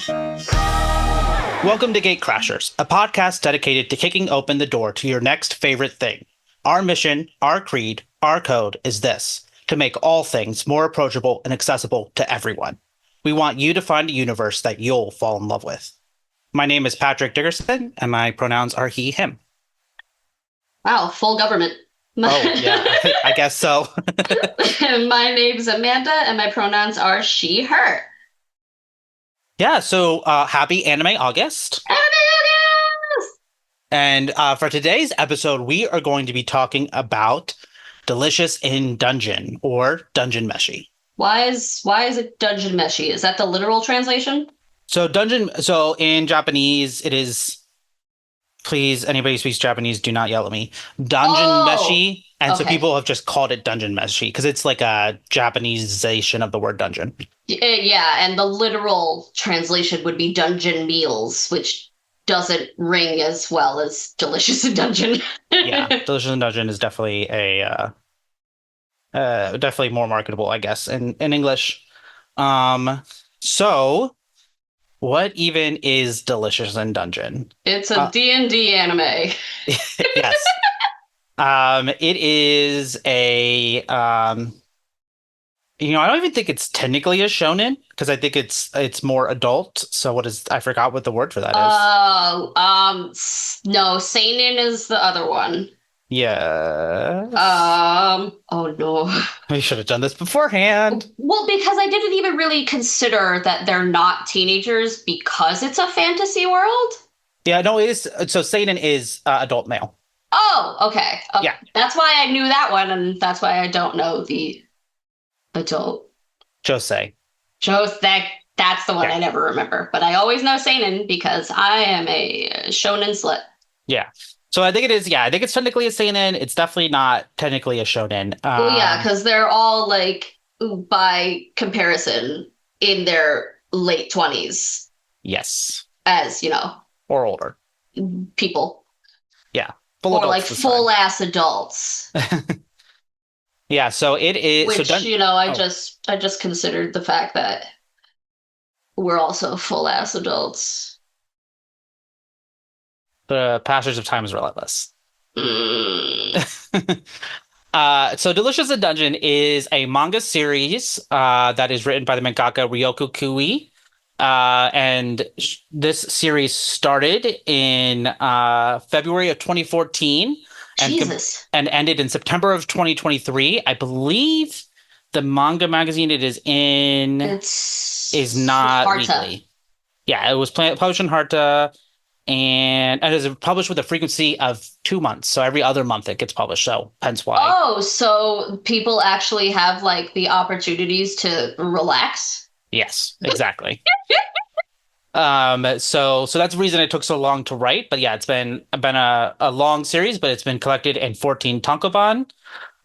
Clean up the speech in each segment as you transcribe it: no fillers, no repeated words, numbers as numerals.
Welcome to Gatecrashers, a podcast dedicated to kicking open the door to your next favorite thing. Our mission, our creed, our code is this: to make all things more approachable and accessible to everyone. We want you to find a universe that you'll fall in love with. My name is Patrick Dickerson, and my pronouns are he, him. Wow, full government. Oh, yeah, I guess so. My name's Amanda, and my pronouns are she, her. Yeah, so happy Anime August. Anime August! And for today's episode, we are going to be talking about Delicious in Dungeon, or Dungeon Meshi. Why is it Dungeon Meshi? Is that the literal translation? So in Japanese, it is, please, anybody who speaks Japanese, do not yell at me, Dungeon Meshi. And so people have just called it Dungeon Meshi because it's like a Japanesization of the word dungeon. Yeah, and the literal translation would be Dungeon Meals, which doesn't ring as well as Delicious in Dungeon. Yeah, Delicious in Dungeon is definitely definitely more marketable, I guess, in English. So what even is Delicious in Dungeon? It's a D&D anime. Yes. It is a I don't even think it's technically a shonen because I think it's more adult. So I forgot what the word for that is. No, seinen is the other one. Yeah. Oh no. We should have done this beforehand. Well, because I didn't even really consider that they're not teenagers because it's a fantasy world. Yeah, no, it is. So seinen is adult male. Oh, okay. Yeah. That's why I knew that one, and that's why I don't know the adult. Josei. That's the one I never remember. But I always know seinen because I am a shonen slut. Yeah. So I think it is, I think it's technically a seinen. It's definitely not technically a shonen. Well, yeah, because they're all, like, by comparison, in their late 20s. Yes. As, or older. People. Yeah. Or like full-ass adults. Yeah, so it is... Which, I just considered the fact that we're also full-ass adults. The passage of time is relentless. Mm. So Delicious in Dungeon is a manga series that is written by the mangaka Ryoku Kui. And this series started in February of 2014 and ended in September of 2023. I believe the manga magazine it is in is not Harta. weekly. Yeah, it was published in Harta, and it is published with a frequency of 2 months. So every other month it gets published. So hence why. Oh, so people actually have like the opportunities to relax? Yes, exactly. So that's the reason it took so long to write. But yeah, it's been a long series, but it's been collected in 14 tankobon,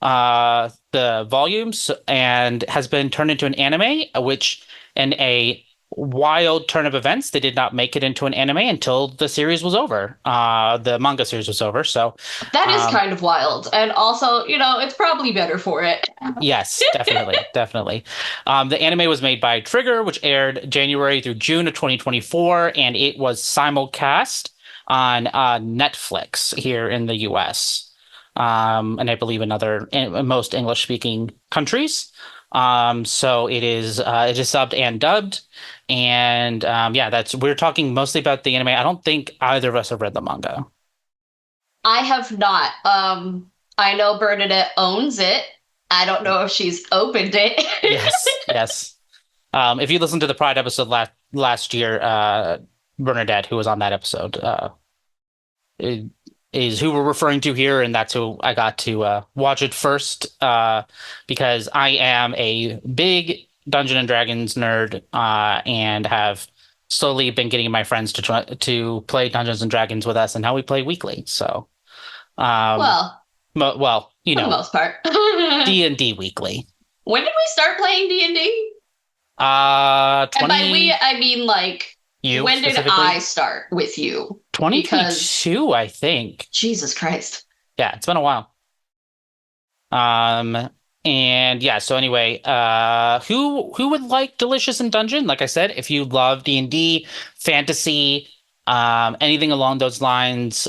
the volumes, and has been turned into an anime, which in a wild turn of events, they did not make it into an anime until the series was over. The manga series was over. So that is kind of wild. And also, it's probably better for it. Yes, definitely. Definitely. The anime was made by Trigger, which aired January through June of 2024, and it was simulcast on Netflix here in the US. And I believe in most English-speaking countries. So it is subbed and dubbed. And we're talking mostly about the anime. I don't think either of us have read the manga. I have not. I know Bernadette owns it. I don't know if she's opened it. Yes. If you listened to the Pride episode last year, Bernadette, who was on that episode, is who we're referring to here, and that's who I got to watch it first, because I am a big Dungeons and Dragons nerd, and have slowly been getting my friends to try to play Dungeons and Dragons with us, and how we play weekly. So, for the most part, D&D weekly. When did we start playing D&D? And by we, I mean like when did I start with you? 2022, I think. Jesus Christ. Yeah, it's been a while. And yeah, so anyway, who would like Delicious in Dungeon? Like I said, if you love D&D, fantasy, anything along those lines,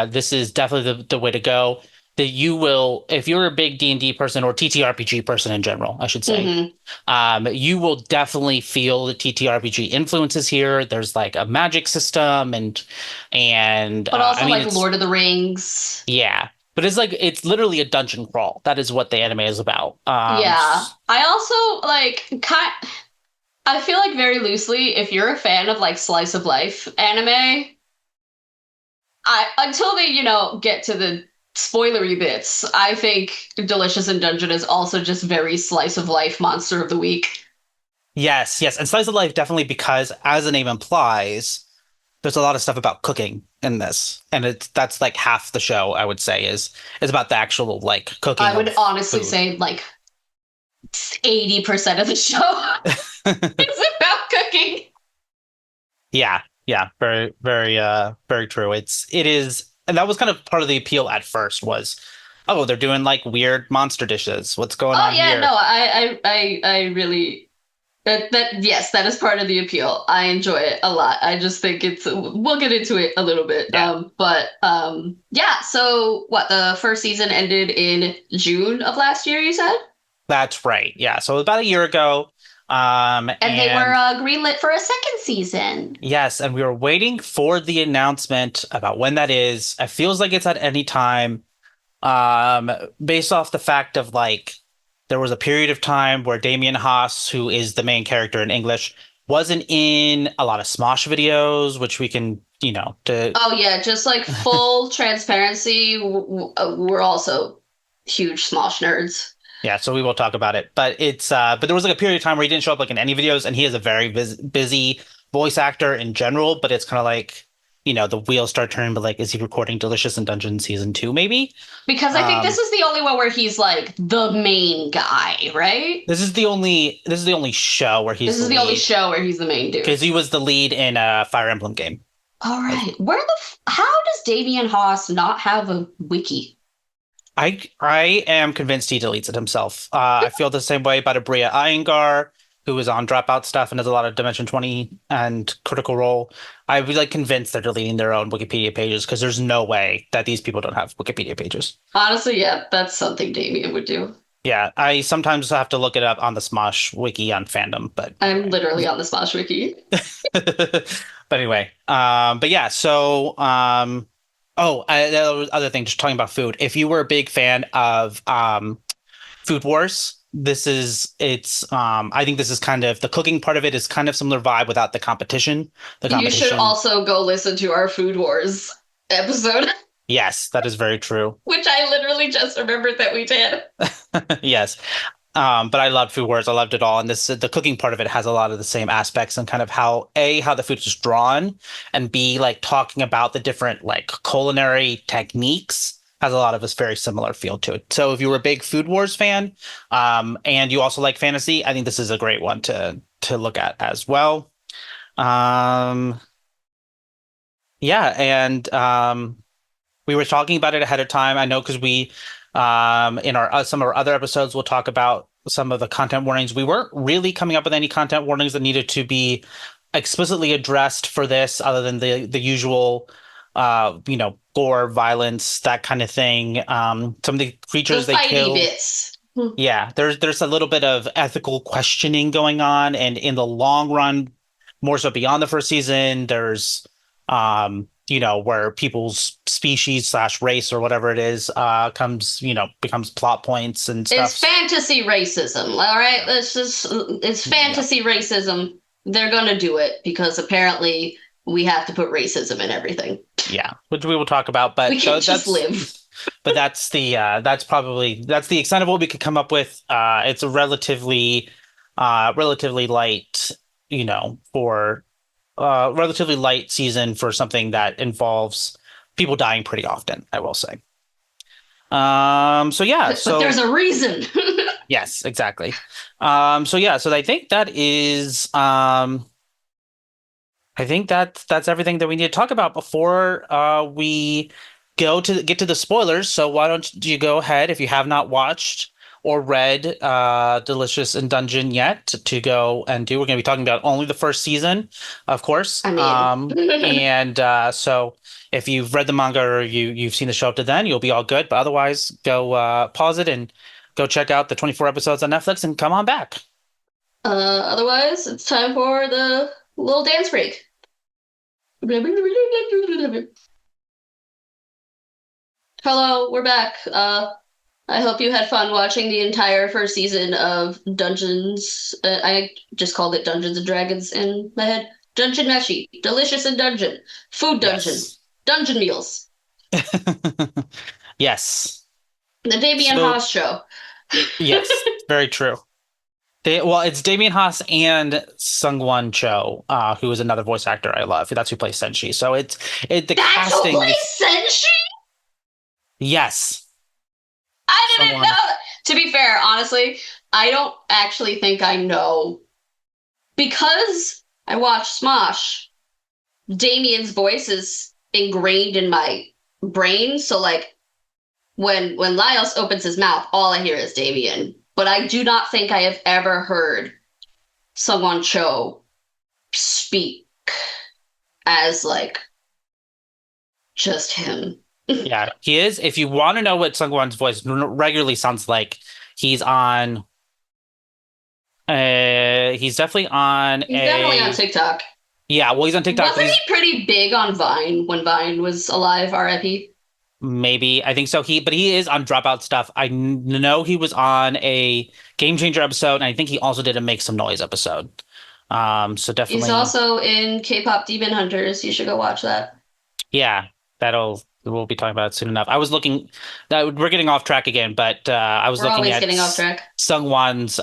this is definitely the way to go. That you will, if you're a big D&D person or TTRPG person in general, I should say, Hmm. you will definitely feel the TTRPG influences here. There's like a magic system and But I also mean like it's Lord of the Rings. yeah, but it's like it's literally a dungeon crawl. That is what the anime is about. Yeah. I also like I feel like very loosely, if you're a fan of like slice of life anime, I until they, get to the spoilery bits, I think Delicious in Dungeon is also just very slice of life monster of the week. Yes, yes, and slice of life definitely because, as the name implies, there's a lot of stuff about cooking in this, and that's like half the show. I would say is about the actual like I cooking would of honestly food. say like 80% of the show is about cooking. Yeah, yeah, very, very, very true. It is, and that was kind of part of the appeal at first was, oh, they're doing like weird monster dishes. What's going Oh on yeah, no, here? I really that yes, that is part of the appeal. I enjoy it a lot. I just think we'll get into it a little bit. Yeah, But yeah, so what, the first season ended in June of last year, you said? that's right. Yeah, so about a year ago, And they were and greenlit for a second season. yes, and we were waiting for the announcement about when that is. It feels like it's at any time. Um, Based off the fact of like there was a period of time where Damien Haas, who is the main character in English, wasn't in a lot of Smosh videos, which we can, to Oh yeah, just like full transparency, we're also huge Smosh nerds. yeah, so we will talk about it. But there was like a period of time where he didn't show up like in any videos, and he is a very busy voice actor in general, but it's kind of like, the wheels start turning, but like, is he recording Delicious in Dungeon season 2, maybe? Because I think this Um, is the only one where he's like the main guy, right? this is the only show where he's This the is the only lead. show where he's the main dude. Because he was the lead in a Fire Emblem game All as right. well. How does Damien Haas not have a wiki? I am convinced he deletes it himself. I feel the same way about Abria Iyengar, who is on Dropout stuff and does a lot of Dimension 20 and Critical Role. I was like convinced they're deleting their own Wikipedia pages because there's no way that these people don't have Wikipedia pages. Honestly, yeah, that's something Damien would do. Yeah, I sometimes have to look it up on the Smosh wiki on fandom, but I'm anyway. literally on the Smosh wiki. But anyway, but yeah, so oh, the other thing, just talking about food. If you were a big fan of Food Wars, I think this is kind of the cooking part of it is kind of similar vibe without the competition. The You should competition, also go listen to our Food Wars episode, yes, that is very true. which I literally just remembered that we did. Yes. But I loved Food Wars. I loved it all. And the cooking part of it has a lot of the same aspects and kind of how the food is drawn, and B, like talking about the different like culinary techniques has a lot of this very similar feel to it. So if you were a big Food Wars fan, and you also like fantasy, I think this is a great one to look at as well. Um, yeah, and we were talking about it ahead of time. I know because we, in our some of our other episodes, we'll talk about some of the content warnings. We weren't really coming up with any content warnings that needed to be explicitly addressed for this, other than the usual, gore, violence, that kind of thing. Some of the The creatures they fighty kill. bits. Yeah, there's a little bit of ethical questioning going on, and in the long run, more so beyond the first season, there's where people's species slash race or whatever it is becomes plot points and It's stuff. fantasy racism, all right? It's Yeah, fantasy racism. They're gonna do it because apparently we have to put racism in everything. yeah, which we will talk about, We but can't just that's live. but that's the extent of what we could come up with. It's a relatively light, for relatively light season for something that involves people dying pretty often, I will say. So yeah, But there's so a reason. yes, exactly. So yeah, so I think that's everything that we need to talk about before we get to the spoilers. So why don't you go ahead if you have not watched or read Delicious in Dungeon yet to go and do, we're going to be talking about only the first season, of course. I mean, And so if you've read the manga or you've seen the show up to then, you'll be all good. But otherwise, go pause it and go check out the 24 episodes on Netflix and come on back. otherwise, it's time for the little dance break. Hello, we're back. I hope you had fun watching the entire first season of Dungeons. I just called it Dungeons and Dragons in my head. Dungeon Meshi, Delicious in Dungeon, Food Dungeon, Yes. Dungeon Meals, Yes. the Damien So, Haas show. yes, very true. Well, it's Damien Haas and Sungwon Cho, who is another voice actor I love. That's who plays Senshi. So the That's who casting plays is Senshi? yes. I didn't know Sungwon. that. To be fair, honestly, I don't actually think I know. Because I watched Smosh, Damien's voice is ingrained in my brain. So like when Laios opens his mouth, all I hear is Damien. But I do not think I have ever heard someone Cho speak as like just him. Yeah, he is. If you want to know what Sungwon's voice regularly sounds like, he's on. He's definitely on He's definitely on TikTok. Yeah, well, he's on TikTok, but Wasn't he's he pretty big on Vine when Vine was alive, RIP? maybe I think so. But he is on Dropout stuff. Know he was on a Game Changer episode, and I think he also did a Make Some Noise episode. So He's definitely, also in K-pop Demon Hunters. You should go watch that. yeah, we'll be talking about it soon enough. I was looking, we're getting off track again, but I was We're looking always at getting off track. Sungwon's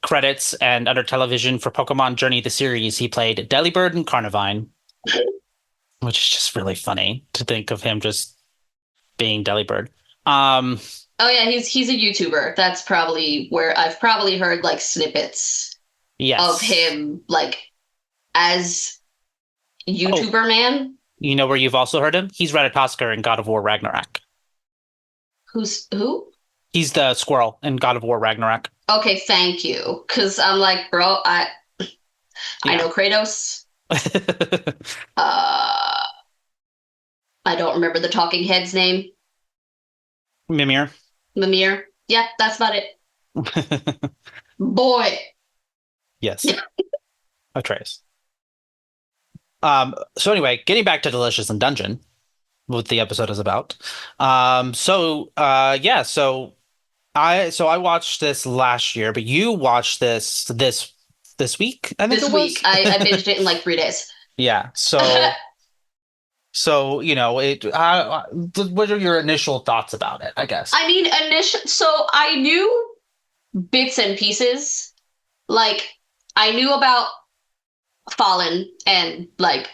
credits and under television for Pokemon Journey the series. He played Delibird and Carnivine, which is just really funny to think of him just being Delibird. Oh yeah, he's a YouTuber. That's probably where I've probably heard like snippets of Yes. him like as YouTuber man. You know where you've also heard him? He's Ratatoskr in God of War Ragnarok. Who's who? He's the squirrel in God of War Ragnarok. Okay, thank you. Cause I'm like, bro, I Yeah. know Kratos. I don't remember the talking head's name. Mimir. Mimir. Yeah, that's about it. Boy. Yes. Atreus. So anyway, getting back to Delicious in Dungeon, what the episode is about. Yeah, I watched this last year, but you watched this week, I think This it week. was. I binged it in like 3 days. Yeah. So what are your initial thoughts about it, I guess? I mean, so I knew bits and pieces. Like, I knew about Fallen and like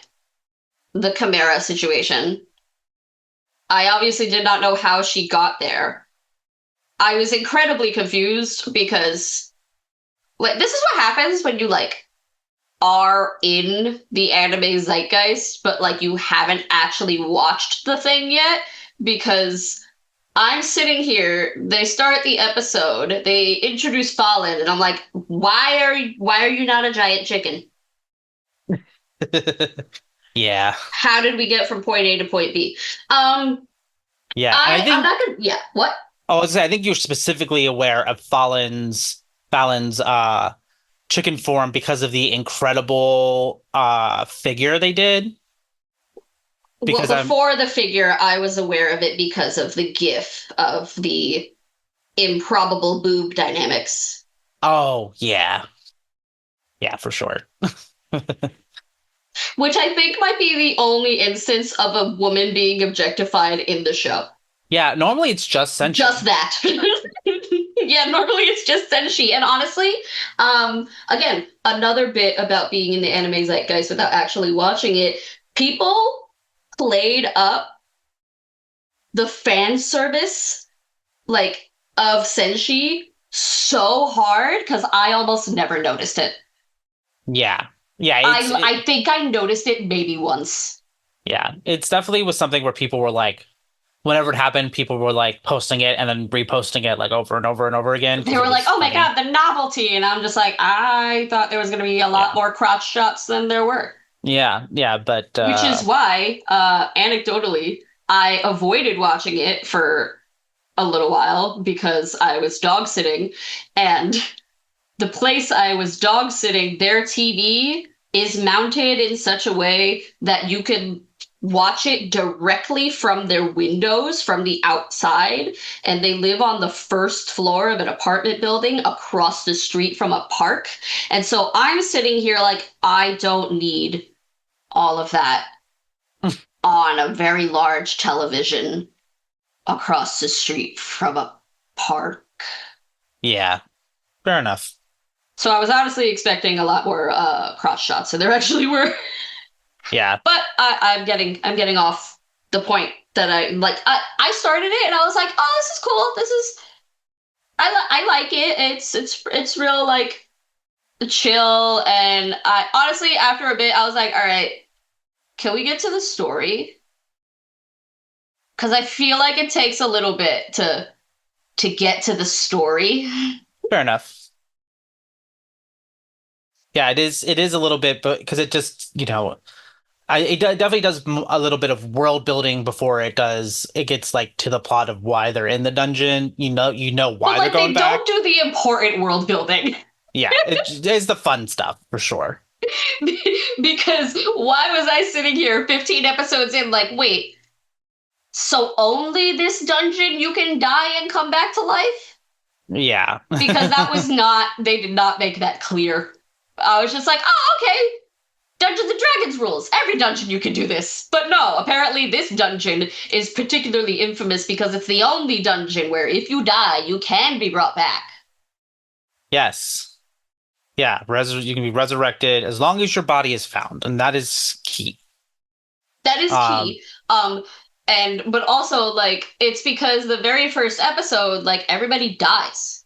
the Chimera situation. I obviously did not know how she got there. I was incredibly confused because like this is what happens when you like are in the anime zeitgeist, but like you haven't actually watched the thing yet because I'm sitting here, they start the episode, they introduce Fallen, and I'm like, why are you not a giant chicken? Yeah. How did we get from point A to point B? Yeah. And I think I'm not gonna what? I was gonna say, I think you're specifically aware of Fallon's chicken form because of the incredible figure they did. Because Well, before the figure, I was aware of it because of the gif of the improbable boob dynamics. oh yeah. Yeah, for sure. Which I think might be the only instance of a woman being objectified in the show. Yeah, normally it's just Senshi. Just that. Yeah, normally it's just Senshi. And honestly, again, another bit about being in the anime zeitgeist without actually watching it, people played up the fan service like of Senshi so hard because I almost never noticed it. Yeah. Yeah, I think I noticed it maybe once. yeah, it's definitely was something where people were like, whenever it happened, people were like posting it and then reposting it like over and over and over again They because were it like, was "Oh my funny. God, the novelty!" And I'm just like, I thought there was going to be a lot Yeah. more crotch shots than there were. Yeah, yeah, but Which is why, anecdotally, I avoided watching it for a little while because I was dog sitting, and the place I was dog sitting, their TV is mounted in such a way that you can watch it directly from their windows from the outside. And they live on the first floor of an apartment building across the street from a park. And so I'm sitting here like, I don't need all of that on a very large television across the street from a park. yeah, fair enough. So I was honestly expecting a lot more cross shots, and there actually were. Yeah. But I'm getting off the point that I like. I started it and I was like, oh, this is cool. This is I like it. It's real like chill. And I honestly after a bit I was like, all right, can we get to the story? Because I feel like it takes a little bit to get to the story. Fair enough. Yeah, it is a little bit, but because it just, definitely does a little bit of world building before it gets like to the plot of why they're in the dungeon. You know But why they're like going they don't back. do the important world building. Yeah, it is the fun stuff for sure. Because why was I sitting here 15 episodes in like, wait, so only this dungeon you can die and come back to life? Yeah. Because that was not, they did not make that clear. I was just like, oh, okay. Dungeons and Dragons rules. Every dungeon you can do this. But no, apparently this dungeon is particularly infamous because it's the only dungeon where if you die, you can be brought back. Yes. Yeah, you can be resurrected as long as your body is found, and that is key. That is Um, key. Um, and but also like it's because the very first episode, like everybody dies.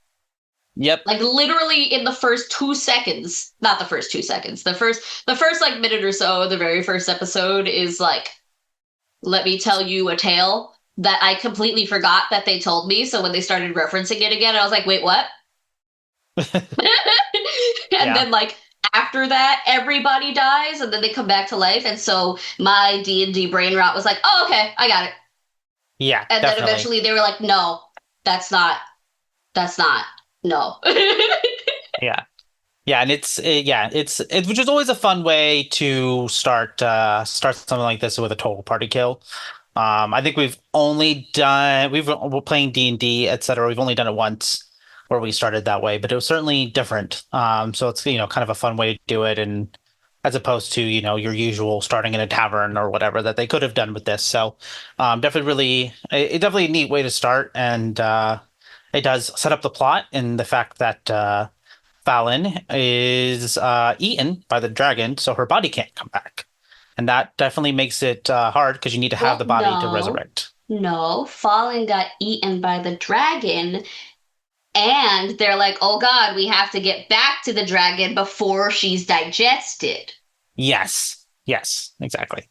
yep. Like literally in the first 2 seconds, not the first 2 seconds, the first like minute or so of the very first episode is like, let me tell you a tale that I completely forgot that they told me. So when they started referencing it again, I was like, wait, what? And Yeah. then like after that, everybody dies, and then they come back to life. And so my D&D brain rot was like, oh, okay, I got it. Yeah, And then definitely. eventually they were like, no, that's not, that's not, no. Yeah. Yeah, and it's which is always a fun way to start something like this with a total party kill. I think we're playing D&D, etc. We've only done it once where we started that way, but it was certainly different. So it's kind of a fun way to do it, and as opposed to your usual starting in a tavern or whatever that they could have done with this. So definitely a neat way to start, and it does set up the plot and the fact that Fallon is eaten by the dragon, so her body can't come back. And that definitely makes it hard because you need to have Well, the body to no, resurrect. no. Fallen got eaten by the dragon, and they're like, oh God, we have to get back to the dragon before she's digested. Yes. Yes, exactly.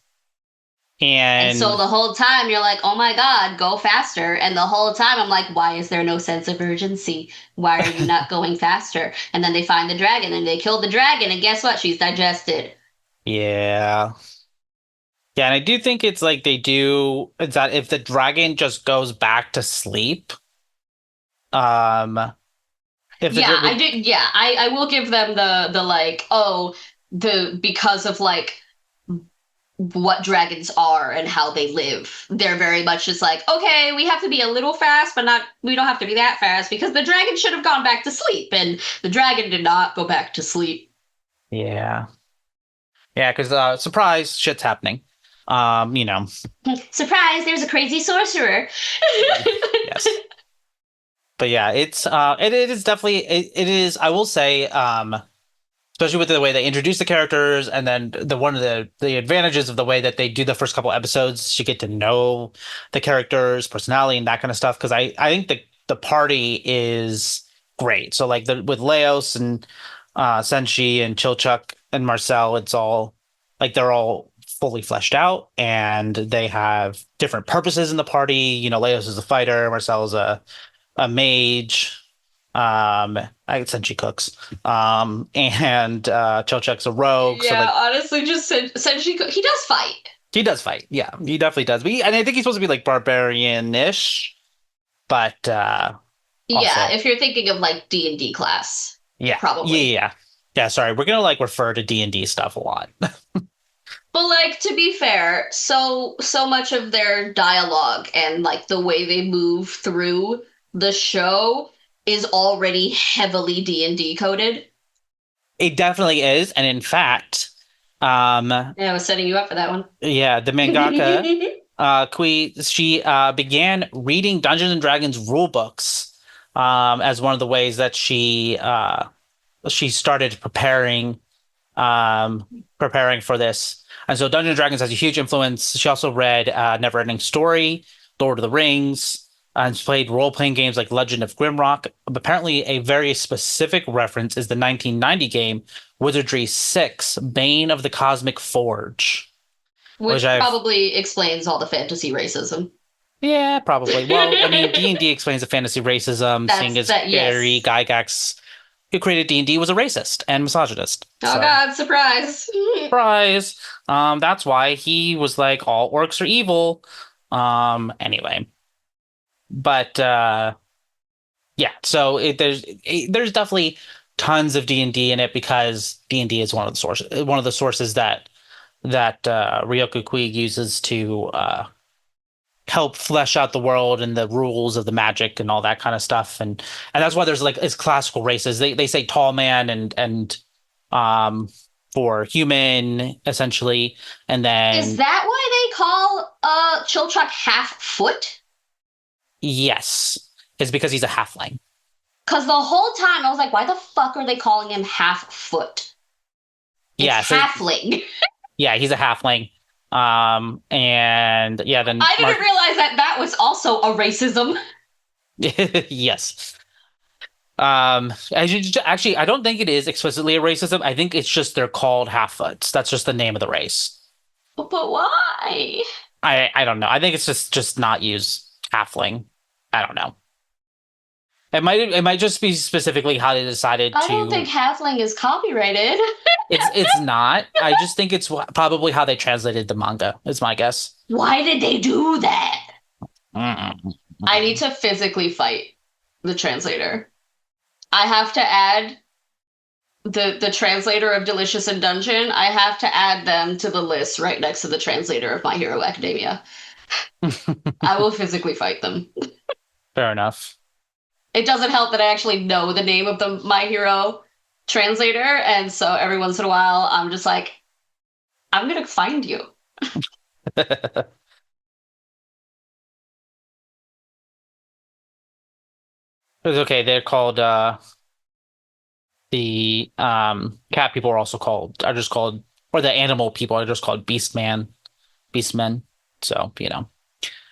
And so And the whole time you're like, oh my God, go faster. And the whole time I'm like, why is there no sense of urgency? Why are you not going faster? And then they find the dragon and they kill the dragon. And guess what? She's digested. yeah. Yeah, and I do think it's like they do is that if the dragon just goes back to sleep, um if the Yeah, I dra- did. Yeah, I will give them the like, oh, the because of like what dragons are and how they live. They're very much just like, okay, we have to be a little fast, but not we don't have to be that fast because the dragon should have gone back to sleep, and the dragon did not go back to sleep. yeah. Yeah, because surprise, shit's happening. You know. Surprise, there's a crazy sorcerer. Yes. But yeah, it is definitely it is I will say especially with the way they introduce the characters and then the one of the advantages of the way that they do the first couple episodes you get to know the characters personality and that kind of stuff because I think the party is great. So like with Laos and Senshi and Chilchuck and Marcel, it's all like they're all fully fleshed out, and they have different purposes in the party. Laios is a fighter, Marcel's a mage, I Senshi cooks, and Chochuk's a rogue. So Yeah, like honestly, just Senshi. He does fight. he does fight. Yeah, he definitely does. And I think he's supposed to be like barbarian-ish, but Yeah, also if you're thinking of like D&D class, yeah, yeah, probably. yeah. Yeah, sorry, we're gonna like refer to D&D stuff a lot. But like to be fair, so much of their dialogue and like the way they move through the show is already heavily D&D coded. It definitely is, and in fact, um, Yeah, I was setting you up for that one. yeah, the mangaka Kui, she began reading Dungeons and Dragons rule books as one of the ways that she started preparing for this. And so Dungeons and Dragons has a huge influence. She also read Neverending Story, Lord of the Rings, and played role-playing games like Legend of Grimrock. Apparently, a very specific reference is the 1990 game Wizardry 6, Bane of the Cosmic Forge, which Which I've probably explains all the fantasy racism. yeah, probably. Well, I mean, D&D explains the fantasy racism, seeing That's as that, Gary yes. Gygax, who created D&D, was a racist and misogynist. Oh So, God, surprise. surprise. That's why he was like, all orcs are evil. Anyway. But yeah, so there's definitely tons of D&D in it because D&D is one of the sources that Ryoku Kui uses to help flesh out the world and the rules of the magic and all that kind of stuff. And that's why there's like it's classical races. They say tall man and um for human essentially. And Is then that why they call Chilchuck half foot? yes, it's because he's a halfling. Because the whole time I was like, why the fuck are they calling him half foot? It's Yeah, so halfling. yeah, he's a halfling. And yeah, then I didn't Mark realize that that was also a racism. yes. Actually, I don't think it is explicitly a racism. I think it's just they're called half-foots. That's just the name of the race. But why? I don't know. I think it's just not use halfling. I don't know. It might just be specifically how they decided I don't think to. halfling is copyrighted. It's not. I just think it's probably how they translated the manga. Is my guess. Why did they do that? Mm-mm. I need to physically fight the translator. I have to add the translator of Delicious and Dungeon. I have to add them to the list right next to the translator of My Hero Academia. I will physically fight them. Fair enough. It doesn't help that I actually know the name of the My Hero translator, and so every once in a while I'm just like, I'm gonna find you. It's okay. They're called the cat people are just called or the animal people are just called beastmen. So,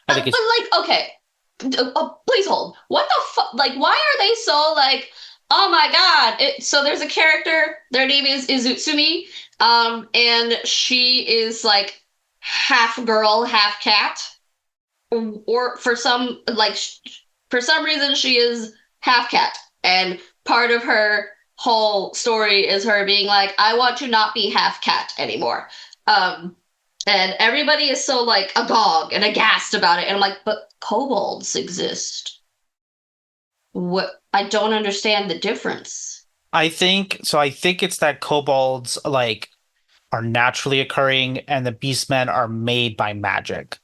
I think But it's like, okay, please hold. What the fuck? Like, why are they so like? Oh my god! So there's a character. Their name is Izutsumi, and she is like half girl, half cat, or for some reason she is half cat, and part of her whole story is her being like, I want to not be half cat anymore. Um, and everybody is so like agog and aghast about it. And I'm like, but kobolds exist. What? I don't understand the difference. I think so. I think it's that kobolds like are naturally occurring and the beastmen are made by magic.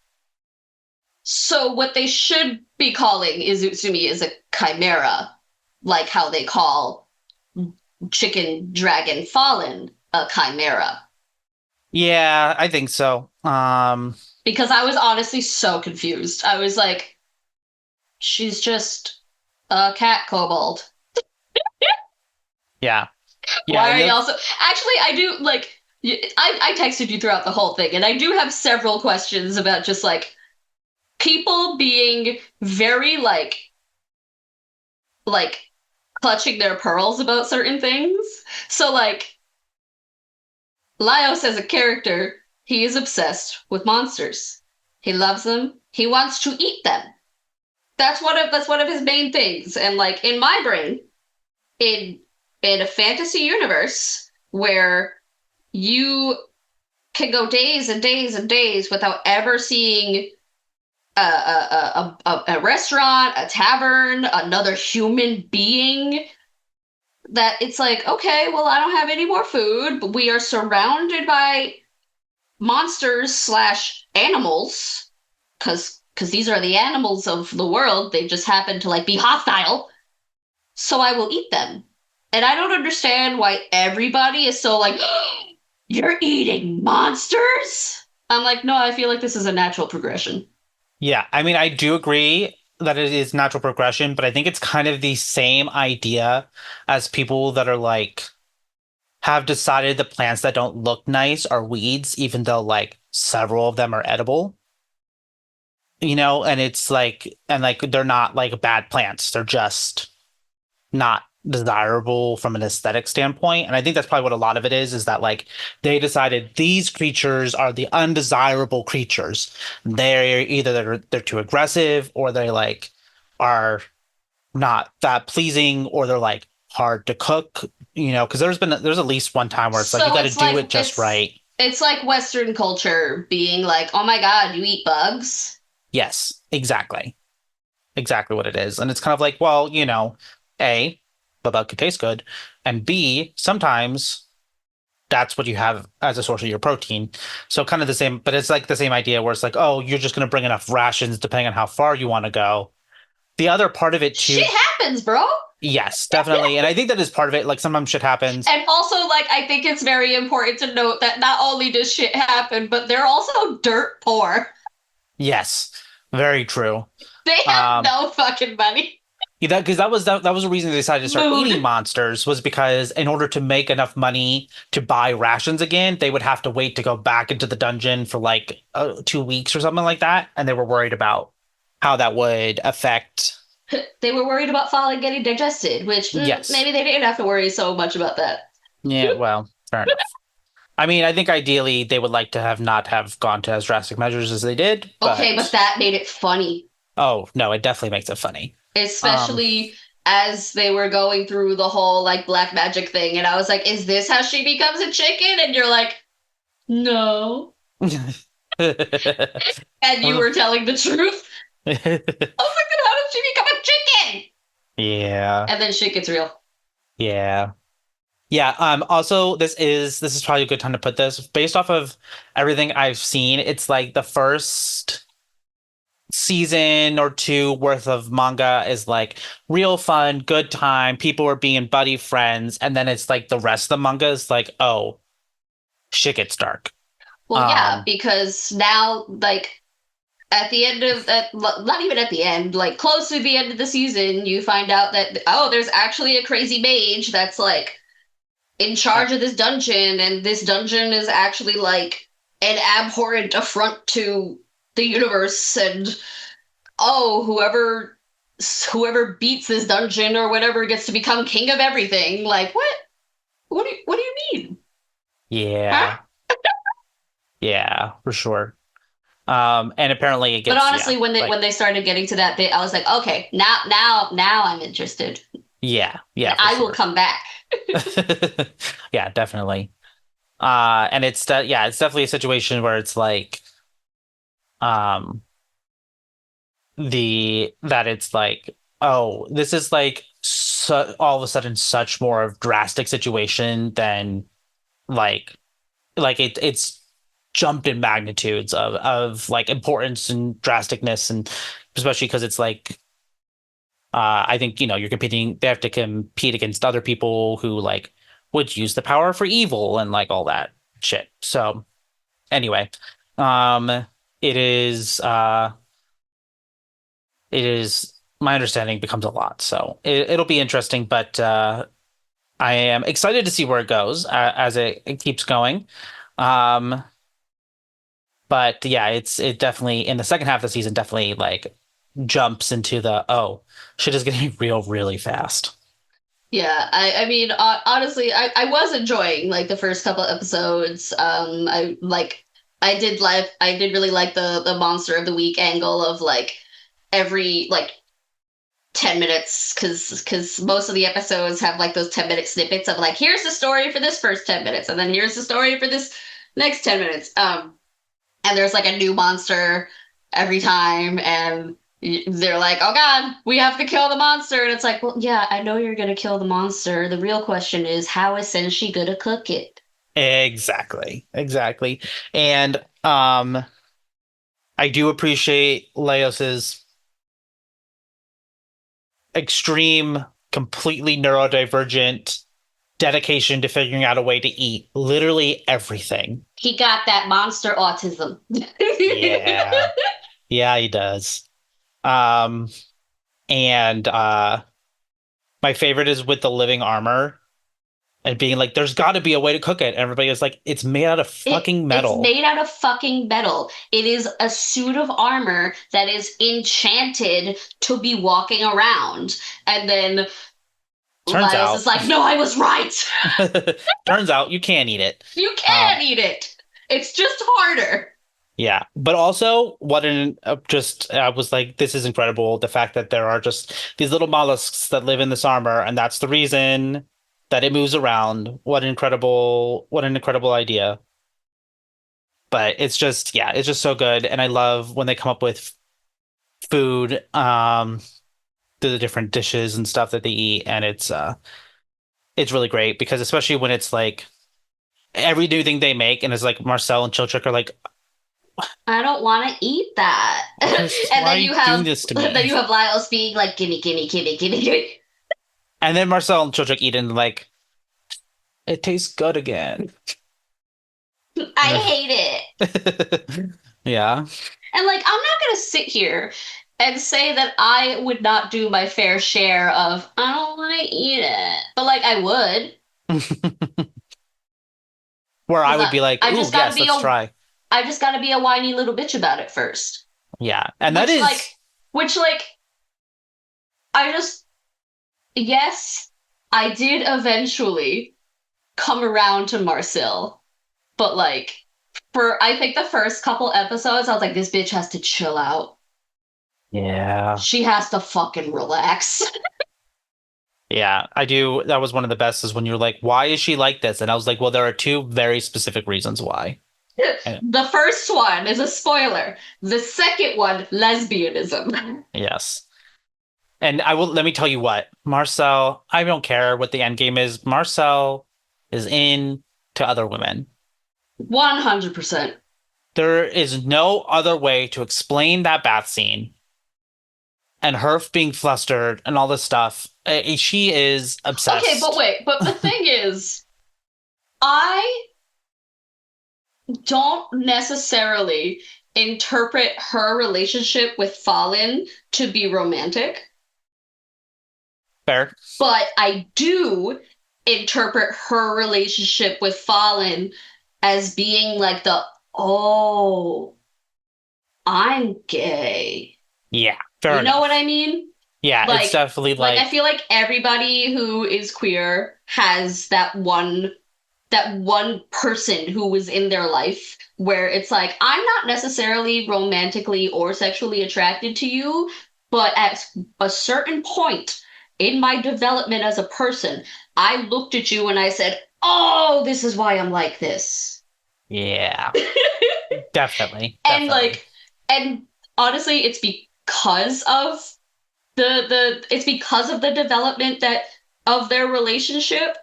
So what they should be calling Izutsumi is a chimera, like how they call Chicken Dragon Fallen a chimera. Yeah, I think so. Because I was honestly so confused. I was like, she's just a cat kobold. Yeah. Yeah, Why are and you also actually I do like I texted you throughout the whole thing and I do have several questions about just like people being very like clutching their pearls about certain things. So like Laios as a character, He is obsessed with monsters. He loves them. He wants to eat them. That's one of his main things. And like in my brain, in in a fantasy universe where you can go days and days and days without ever seeing a restaurant, a tavern, another human being, that it's like, okay, well, I don't have any more food, but we are surrounded by monsters slash animals, because these are the animals of the world. They just happen to like be hostile. So I will eat them. And I don't understand why everybody is so like, you're eating monsters? I'm like, no, I feel like this is a natural progression. Yeah, I mean, I do agree that it is natural progression, but I think it's kind of the same idea as people that are like have decided the plants that don't look nice are weeds, even though like several of them are edible. And it's like, and like they're not like bad plants. They're just not desirable from an aesthetic standpoint. And I think that's probably what a lot of it is that like they decided these creatures are the undesirable creatures. They're either they're too aggressive or they like are not that pleasing or they're like hard to cook, because there's at least one time where it's like you So got to it's do like it just right. it's like Western culture being like, oh my God, you eat bugs. Yes, exactly. Exactly what it is. And it's kind of like, well, A, the bug could taste good, and B, sometimes that's what you have as a source of your protein. So kind of the same, but it's like the same idea where it's like, oh, you're just going to bring enough rations depending on how far you want to go. The other part of it Shit too, happens, bro. yes, definitely. And I think that is part of it. Like sometimes shit happens. And also, like, I think it's very important to note that not only does shit happen, but they're also dirt poor. Yes, very true. They have Um, no fucking money. Yeah, because that was the reason they decided to start eating Mood. monsters was because in order to make enough money to buy rations again, they would have to wait to go back into the dungeon for like 2 weeks or something like that, and they were worried about how that would affect. They were worried about falling getting digested, which Yes, maybe they didn't have to worry so much about that. yeah, well, fair enough. I mean, I think ideally they would like to have not have gone to as drastic measures as they did, Okay, but but that made it funny, oh no, it definitely makes it funny. Um, especially as they were going through the whole like black magic thing. And I was like, is this how she becomes a chicken? And you're like, no. And you were telling the truth. I was like, then how did she become a chicken? Yeah. And then shit gets real. Yeah. Yeah, also this is probably a good time to put this. Based off of everything I've seen, it's like the first season or two worth of manga is like real fun, good time, people are being buddy friends, and then it's like the rest of the manga is like, oh, shit gets dark. Well, yeah, Um, because now, like, at the end of that, not even at the end, like, close to the end of the season, you find out that, oh, there's actually a crazy mage that's, like, in uh, charge of this dungeon, and this dungeon is actually, like, an abhorrent affront to the universe, and, oh, whoever beats this dungeon or whatever gets to become king of everything. Like, what? What do you mean? Huh? yeah, yeah, for sure. And apparently it But gets, yeah, honestly, when they like, when they started getting to that bit, I was like, okay, now I'm interested. yeah, yeah, for I will sure. come back. Yeah, definitely. And yeah, it's definitely a situation where it's like, um, that it's like, oh, this is like all of a sudden such more of drastic situation than like it's jumped in magnitudes of like importance and drasticness, and especially because it's like I think you're competing, they have to compete against other people who like would use the power for evil and like all that shit. So anyway, um it is it is my understanding becomes a lot. So it'll be interesting, but I am excited to see where it goes as it keeps going. Um, but yeah, it definitely in the second half of the season definitely like jumps into the oh shit is getting real really fast. Yeah, I mean, honestly, I was enjoying like the first couple episodes. I like I did really like the monster of the week angle of like every like 10 minutes because most of the episodes have like those 10-minute snippets of like here's the story for this first 10 minutes and then here's the story for this next 10 minutes. And there's like a new monster every time and they're like, oh god, we have to kill the monster. And it's like, well, yeah, I know you're gonna kill the monster. The real question is, how is Senshi gonna cook it? Exactly. Exactly. And I do appreciate Laios's extreme, completely neurodivergent dedication to figuring out a way to eat literally everything. He got that monster autism. Yeah. Yeah, he does. Um, and my favorite is with the living armor and being like, there's got to be a way to cook it. And everybody is like, it's made out of fucking It's metal. made out of fucking metal. It is a suit of armor that is enchanted to be walking around. And then Turns Laios out, is like, no, I was right. turns out you can't eat it. You Um, can eat it. It's just harder. Yeah, but also what an just I was like, this is incredible. The fact that there are just these little mollusks that live in this armor, and that's the reason that it moves around. What an incredible idea. But it's just, yeah, it's just so good, and I love when they come up with food, through the different dishes and stuff that they eat, and it's really great because especially when it's like every new thing they make, and it's like Marcel and Chiltrick are like, I don't want to eat that. And why are then you you doing have this to then me? you have Laios being like, gimme, gimme, gimme, gimme, gimme. And then Marcel and Chiltrick eat it and like, it tastes good again. I hate it. Yeah. And like, I'm not gonna sit here and say that I would not do my fair share of I don't want to eat it, but like I would Where I because would be like, I ooh, just gotta yes, be let's a try. I just gotta be a whiny little bitch about it first. Yeah. And that Which is, like which like I just yes, I did eventually come around to Marcille, but like for I think the first couple episodes, I was like, this bitch has to chill out. yeah. She has to fucking relax. Yeah, I do. That was one of the best is when you're like, why is she like this? And I was like, well, there are two very specific reasons why. And The first one is a spoiler. The second one, lesbianism. yes. And I will, let me tell you what, Marcel, I don't care what the end game is. Marcel is in to other women. 100%. There is no other way to explain that bath scene and her being flustered and all this stuff. She is Okay, but obsessed. wait, but the thing is, I don't necessarily interpret her relationship with Fallen to be romantic, Fair. but I do interpret her relationship with Fallen as being like the, oh, I'm gay. Yeah, fair You know what enough. I mean? Yeah, it's definitely Like I like, feel like everybody who is queer has that one person who was in their life where it's like I'm not necessarily romantically or sexually attracted to you, but at a certain point in my development as a person, I looked at you and I said, "Oh, this is why I'm like this." yeah, definitely, And definitely. like and honestly, it's because of the it's because of the development that of their relationship.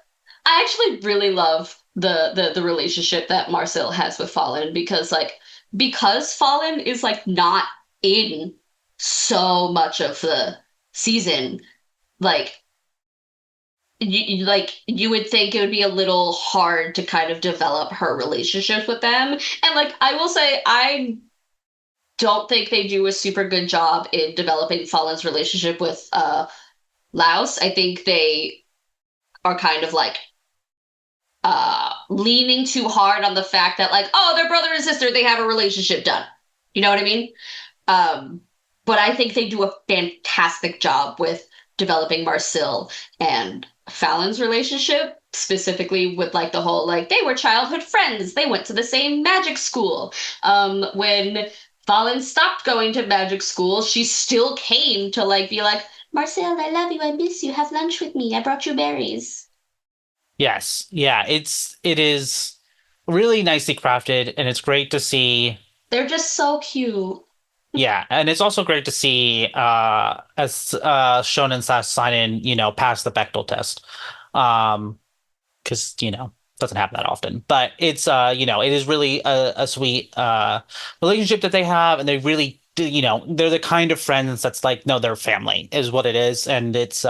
I actually really love the relationship that Marcel has with Fallen because Fallen is like not in so much of the season. Like you would think it would be a little hard to kind of develop her relationships with them. And like I will say I don't think they do a super good job in developing Fallen's relationship with Laos. I think they are kind of like leaning too hard on the fact that like, oh, they're brother and sister, they have a relationship done. You know what I mean? Um, but I think they do a fantastic job with developing Marcille and Fallon's relationship, specifically with like the whole like they were childhood friends, they went to the same magic school. When Fallon stopped going to magic school, she still came to like be like, Marcille, I love you, I miss you, have lunch with me, I brought you berries. Yes. Yeah, it is really nicely crafted, and it's great to see. They're just so cute. Yeah, and it's also great to see as Shonen slash Seinen, pass the Bechdel test. Because, doesn't happen that often. But it's it is really a sweet relationship that they have, and they really do, they're the kind of friends that's like, no, they're family is what it is. And it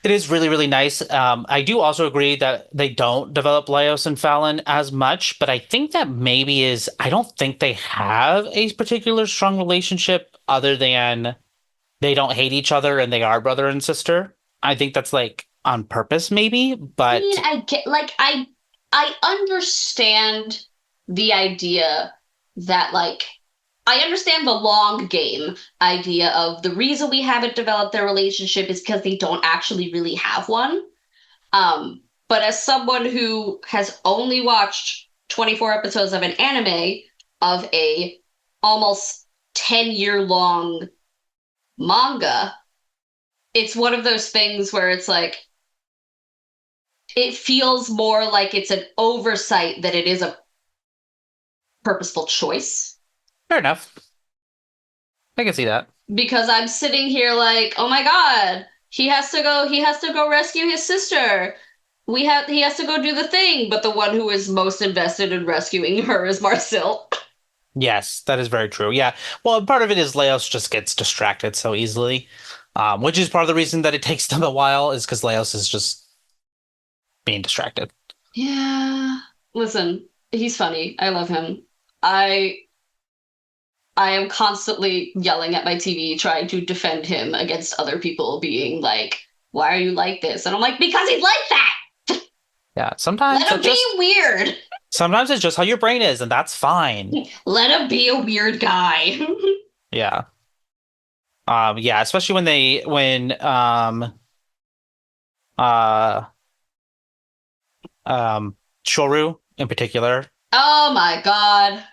is really, really nice. I do also agree that they don't develop Laios and Fallon as much, but I think that maybe I don't think they have a particular strong relationship other than they don't hate each other and they are brother and sister. I think that's like on purpose, maybe, I but mean, I get like I understand the idea that like I understand the long game idea of the reason we haven't developed their relationship is because they don't actually really have one. But as someone who has only watched 24 episodes of an anime of a almost 10-year long manga, it's one of those things where it's like it feels more like it's an oversight than it is a purposeful choice. fair enough. I can see that. Because I'm sitting here like, oh my god, he has to go rescue his sister. He has to go do the thing, but the one who is most invested in rescuing her is Marcille. Yes, that is very true. Yeah. Well, part of it is Leos just gets distracted so easily, which is part of the reason that it takes them a while is because Leos is just being distracted. Yeah. Listen, he's funny. I love him. I I am constantly yelling at my TV trying to defend him against other people being like, "Why are you like this?" And I'm like, "Because he's like that. Yeah. Let him be weird. Sometimes it's just how your brain is, and that's fine. Let him be a weird guy." Yeah. Yeah, especially when uh Shoru in particular. Oh my god.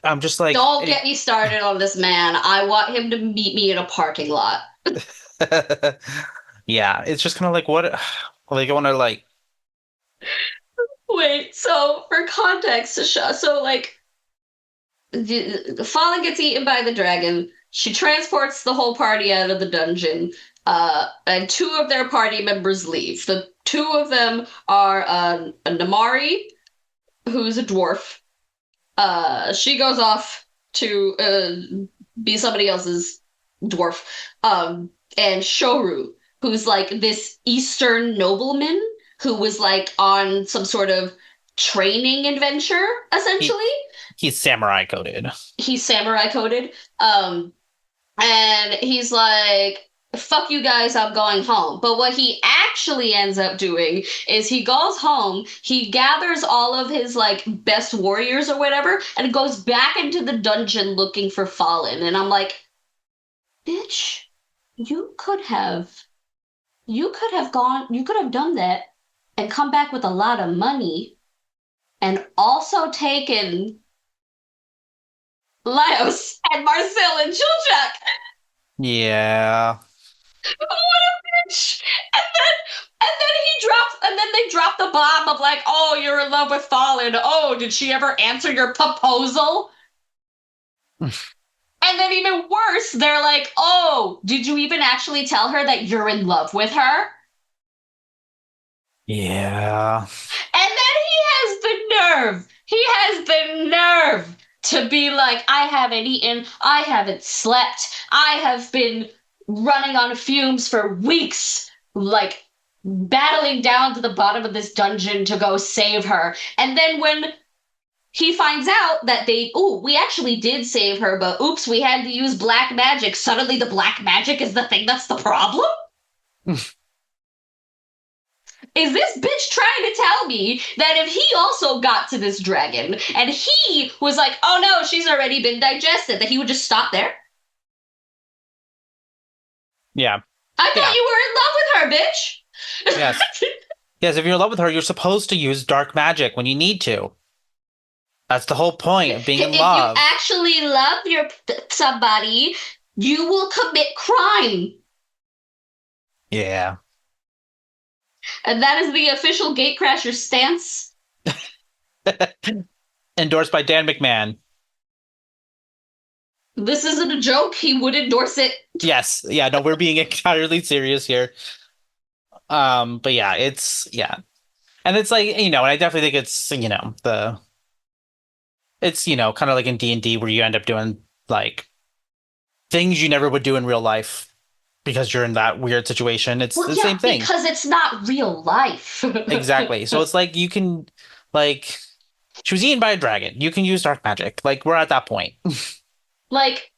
I'm just like Don't get me started on this man. I want him to meet me in a parking lot. yeah, it's just kind of like what like I want to like Wait, so for context, so like Fallen gets eaten by the dragon. She transports the whole party out of the dungeon. And two of their party members leave. The two of them are a Namari, who's a dwarf. She goes off to be somebody else's dwarf. And Shoru, who's like this Eastern nobleman who was like on some sort of training adventure, he, essentially. he's samurai coded. He's samurai coded. And he's like, fuck you guys, I'm going home. But what he actually ends up doing is he goes home, he gathers all of his like best warriors or whatever, and goes back into the dungeon looking for Fallen. And I'm like, bitch, you could have done that and come back with a lot of money and also taken Laios and Marcille and Chilchak. Yeah. What a bitch! And then they drop the bomb of like, oh, you're in love with Fallen. Oh, did she ever answer your proposal? And then even worse, they're like, oh, did you even actually tell her that you're in love with her? Yeah. And then he has the nerve to be like, I haven't eaten, I haven't slept, I have been running on fumes for weeks, like battling down to the bottom of this dungeon to go save her. And then when he finds out that we actually did save her, but oops, we had to use black magic. Suddenly the black magic is the thing that's the problem? Is this bitch trying to tell me that if he also got to this dragon and he was like, oh no, she's already been digested, that he would just stop there? Yeah. I thought you were in love with her, bitch. Yes. Yes, if you're in love with her, you're supposed to use dark magic when you need to. That's the whole point of being in If you love. actually love somebody, you will commit crime. Yeah. And that is the official gatecrasher stance. Endorsed by Dan McMahon. This isn't a joke. He would endorse it. Yes. Yeah, no, we're being entirely serious here. But yeah, yeah. And it's like, and I definitely think it's, it's, kind of like in D&D where you end up doing like things you never would do in real life because you're in that weird situation. It's Well, the yeah, same thing. because it's not real life. Exactly. So it's like you can like she was eaten by a dragon. You can use dark magic. Like we're at that point. Like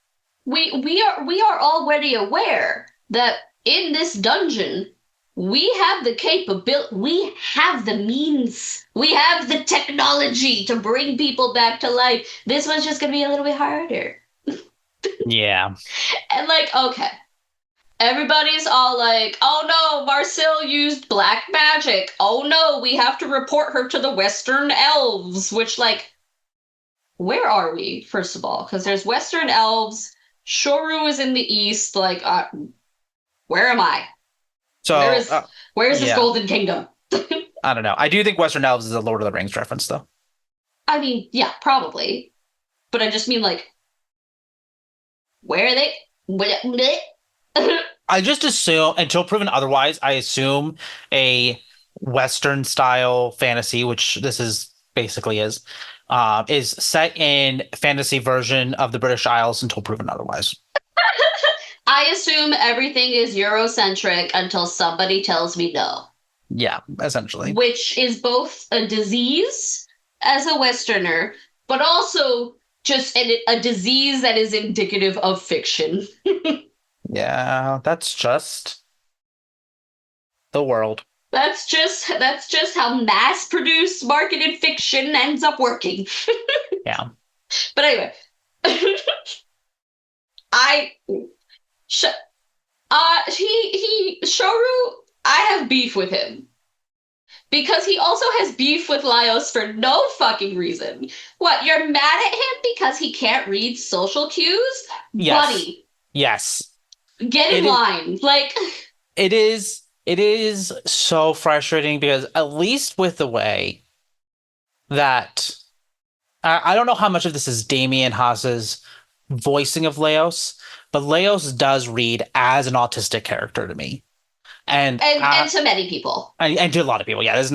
we are already aware that in this dungeon we have the capability, we have the means, we have the technology to bring people back to life. This one's just gonna be a little bit harder. Yeah. And like, okay, everybody's all like, oh no, Marcille used black magic. Oh no, we have to report her to the Western Elves, which, like, where are we, first of all? Because there's Western Elves, Shuro is in the East. Like, where am I? Where So, is where is this yeah. Golden Kingdom? I don't know. I do think Western Elves is a Lord of the Rings reference though. I mean, yeah, probably. But I just mean, like, where are they? I just assume, until proven otherwise, I assume a Western style fantasy, which this is basically is set in fantasy version of the British Isles until proven otherwise. I assume everything is Eurocentric until somebody tells me no, Yeah, essentially. which is both a disease as a Westerner, but also just a disease that is indicative of fiction. Yeah, that's just the world. That's just how mass-produced marketed fiction ends up working. Yeah. But anyway, I sh- he Shoru. I have beef with him because he also has beef with Laios for no fucking reason. What, you're mad at him because he can't read social cues? Yes. Buddy, Yes. get in It is line. Like, it is so frustrating because at least with the way that I don't know how much of this is Damien Haas's voicing of Leos, but Leos does read as an autistic character to me. And and to many people. and to a lot of people. Yeah, this is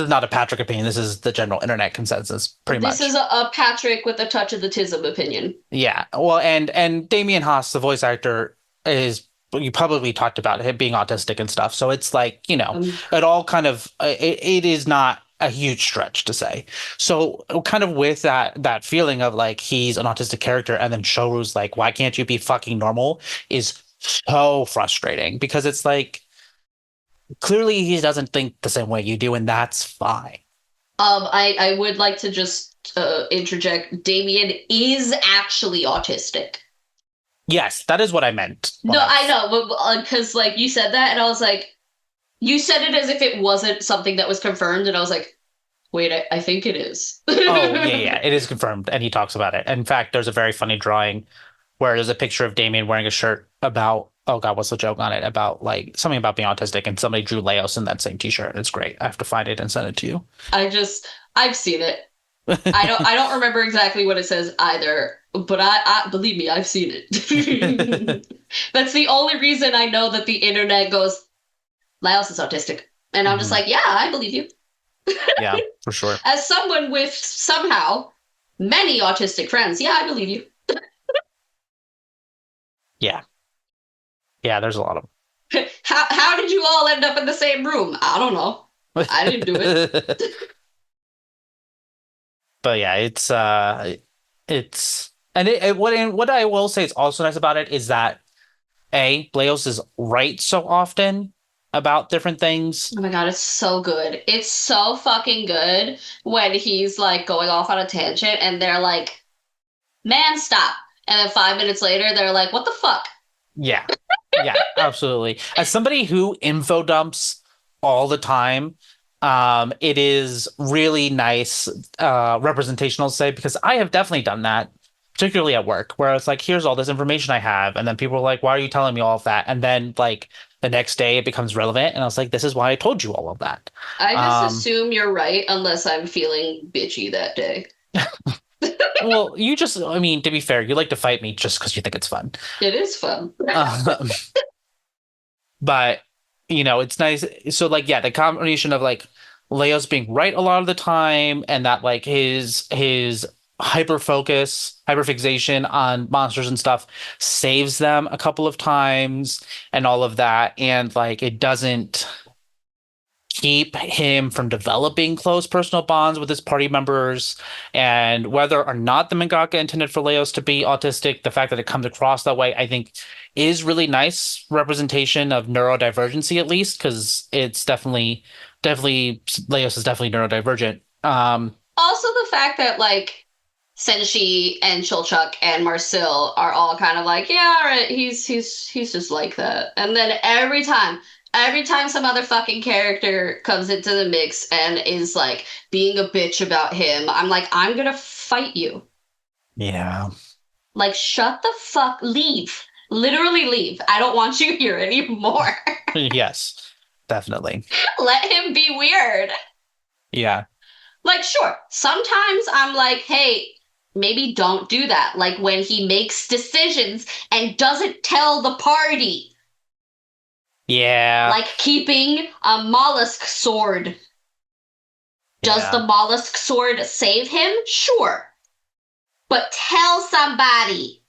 not a Patrick opinion. This is the general internet consensus, pretty This much. is a Patrick with a touch of the tism opinion. Yeah. Well, and Damien Haas, the voice actor, is you publicly talked about him being autistic and stuff. So it's like, Um, it all kind of it is not a huge stretch to say. So kind of with that feeling of like he's an autistic character and then Shoru's like, why can't you be fucking normal is so frustrating because it's like clearly he doesn't think the same way you do, and that's fine. I would like to just interject. Damien is actually autistic. Yes, that is what I meant. No, I know, because like you said that, and I was like, you said it as if it wasn't something that was confirmed, and I was like, wait, I think it is. Oh, yeah, yeah, it is confirmed, and he talks about it. In fact, there's a very funny drawing where there's a picture of Damien wearing a shirt about, oh God, what's the joke on it? About like something about being autistic, and somebody drew Laos in that same t-shirt. It's great. I have to find it and send it to you. I've seen it. I don't remember exactly what it says either, but I believe me, I've seen it. That's the only reason I know that the internet goes, Laos is autistic. And I'm just Mhm. like, yeah, I believe you. Yeah, for sure. As someone with somehow many autistic friends, yeah, I believe you. Yeah. Yeah, there's a lot of How did you all end up in the same room? I don't know. I didn't do it. But yeah, it's what I will say is also nice about it is that Bleos is right so often about different things. Oh my God, it's so good. It's so fucking good when he's like going off on a tangent and they're like, man, stop. And then 5 minutes later, they're like, what the fuck? Yeah. Yeah, absolutely. As somebody who info dumps all the time, it is really nice representational say because I have definitely done that, particularly at work, where it's like, here's all this information I have, and then people are like, why are you telling me all of that? And then like the next day it becomes relevant, and I was like, this is why I told you all of that. I just Um, assume you're right unless I'm feeling bitchy that day. well, you just, I mean, to be fair, you like to fight me just because you think it's fun. It is fun. Um, but it's nice. So like, yeah, the combination of like Leo's being right a lot of the time, and that like his hyper focus, hyper fixation on monsters and stuff saves them a couple of times, and all of that, and like it doesn't keep him from developing close personal bonds with his party members. And whether or not the mangaka intended for Leos to be autistic, the fact that it comes across that way, I think, is really nice representation of neurodivergency, at least, because it's definitely Leos is definitely neurodivergent. Also, the fact that like Senshi and Chilchuk and Marcille are all kind of like, yeah, all right, he's just like that. And then every time some other fucking character comes into the mix and is like being a bitch about him, I'm like, I'm gonna fight you. Yeah. Like, shut the fuck, leave. Literally leave. I don't want you here anymore. Yes, definitely. Let him be weird. Yeah. Like, sure, sometimes I'm like, hey, maybe don't do that. Like when he makes decisions and doesn't tell the party, Yeah. like keeping a mollusk sword. Does Yeah. the mollusk sword save him? Sure. But tell somebody.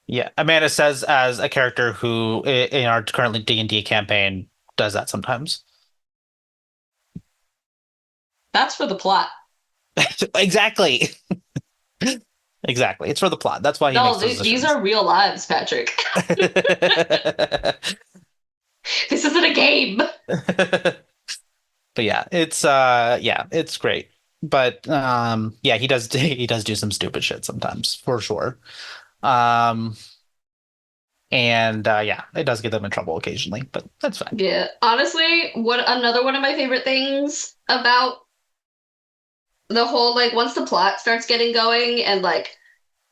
Yeah. Amanda says as a character who in our currently D&D campaign does that sometimes. That's for the plot. Exactly. Exactly. It's for the plot. That's why he makes No, those these decisions. are real lives, Patrick. This isn't a game. But yeah, it's great. But yeah, he does do some stupid shit sometimes, for sure. Um and yeah, it does get them in trouble occasionally, but that's fine. Yeah, honestly, what another one of my favorite things about the whole like once the plot starts getting going and like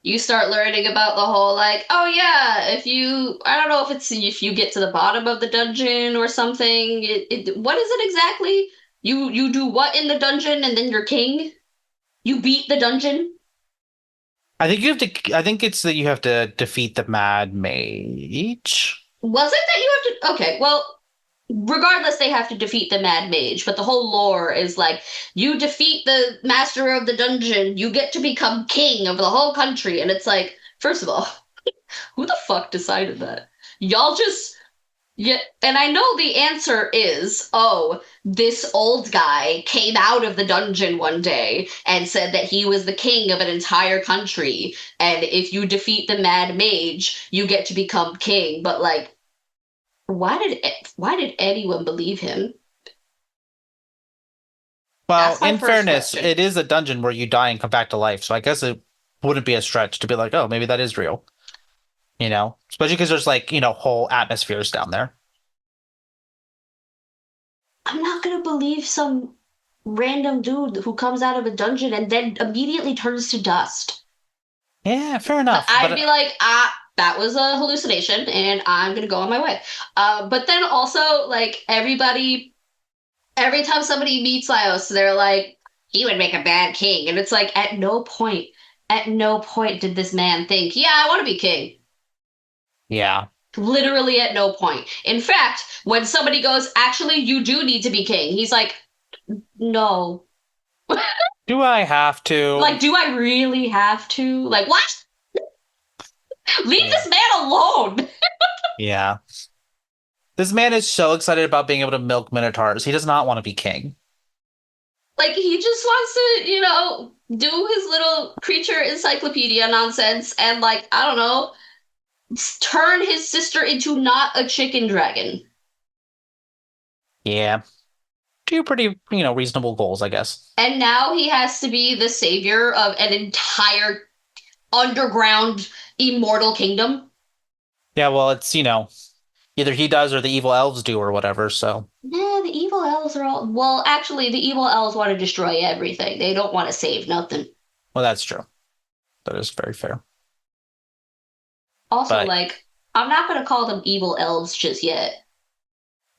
you start learning about the whole like oh yeah if you I don't know if it's if you get to the bottom of the dungeon or something what is it exactly you do what in the dungeon and then you're king you beat the dungeon I think it's that you have to defeat the Mad Mage. was it that you have to okay well regardless they have to defeat the mad mage but the whole lore is like you defeat the master of the dungeon you get to become king of the whole country and it's like first of all who the fuck decided that y'all just yeah, and I know the answer is, oh, this old guy came out of the dungeon one day and said that he was the king of an entire country, and if you defeat the Mad Mage, you get to become king. But like, why did anyone believe him? Well, That's my in first fairness, question. it is a dungeon where you die and come back to life, so I guess it wouldn't be a stretch to be like, oh, maybe that is real, Especially because there's like, whole atmospheres down there. I'm not gonna believe some random dude who comes out of a dungeon and then immediately turns to dust. Yeah, fair enough. I'd be But like, that was a hallucination, and I'm gonna go on my way. But then also, like every time somebody meets Laios, they're like, he would make a bad king, and it's like, at no point did this man think, yeah, I want to be king. yeah. Literally at no point. In fact, when somebody goes, actually, you do need to be king, he's like, no. Do I have to? Like, do I really have to? Like, what? Leave Yeah. this man alone. Yeah. This man is so excited about being able to milk minotaurs. He does not want to be king. Like he just wants to, do his little creature encyclopedia nonsense and like, I don't know, turn his sister into not a chicken dragon. Yeah. Two pretty, reasonable goals, I guess. And now he has to be the savior of an entire underground immortal kingdom. Yeah, well, it's, either he does or the evil elves do or whatever, so Yeah, the evil elves are all. Well, actually, the evil elves want to destroy everything. They don't want to save nothing. well, that's true. That is very fair. Also, But like, I'm not gonna call them evil elves just yet,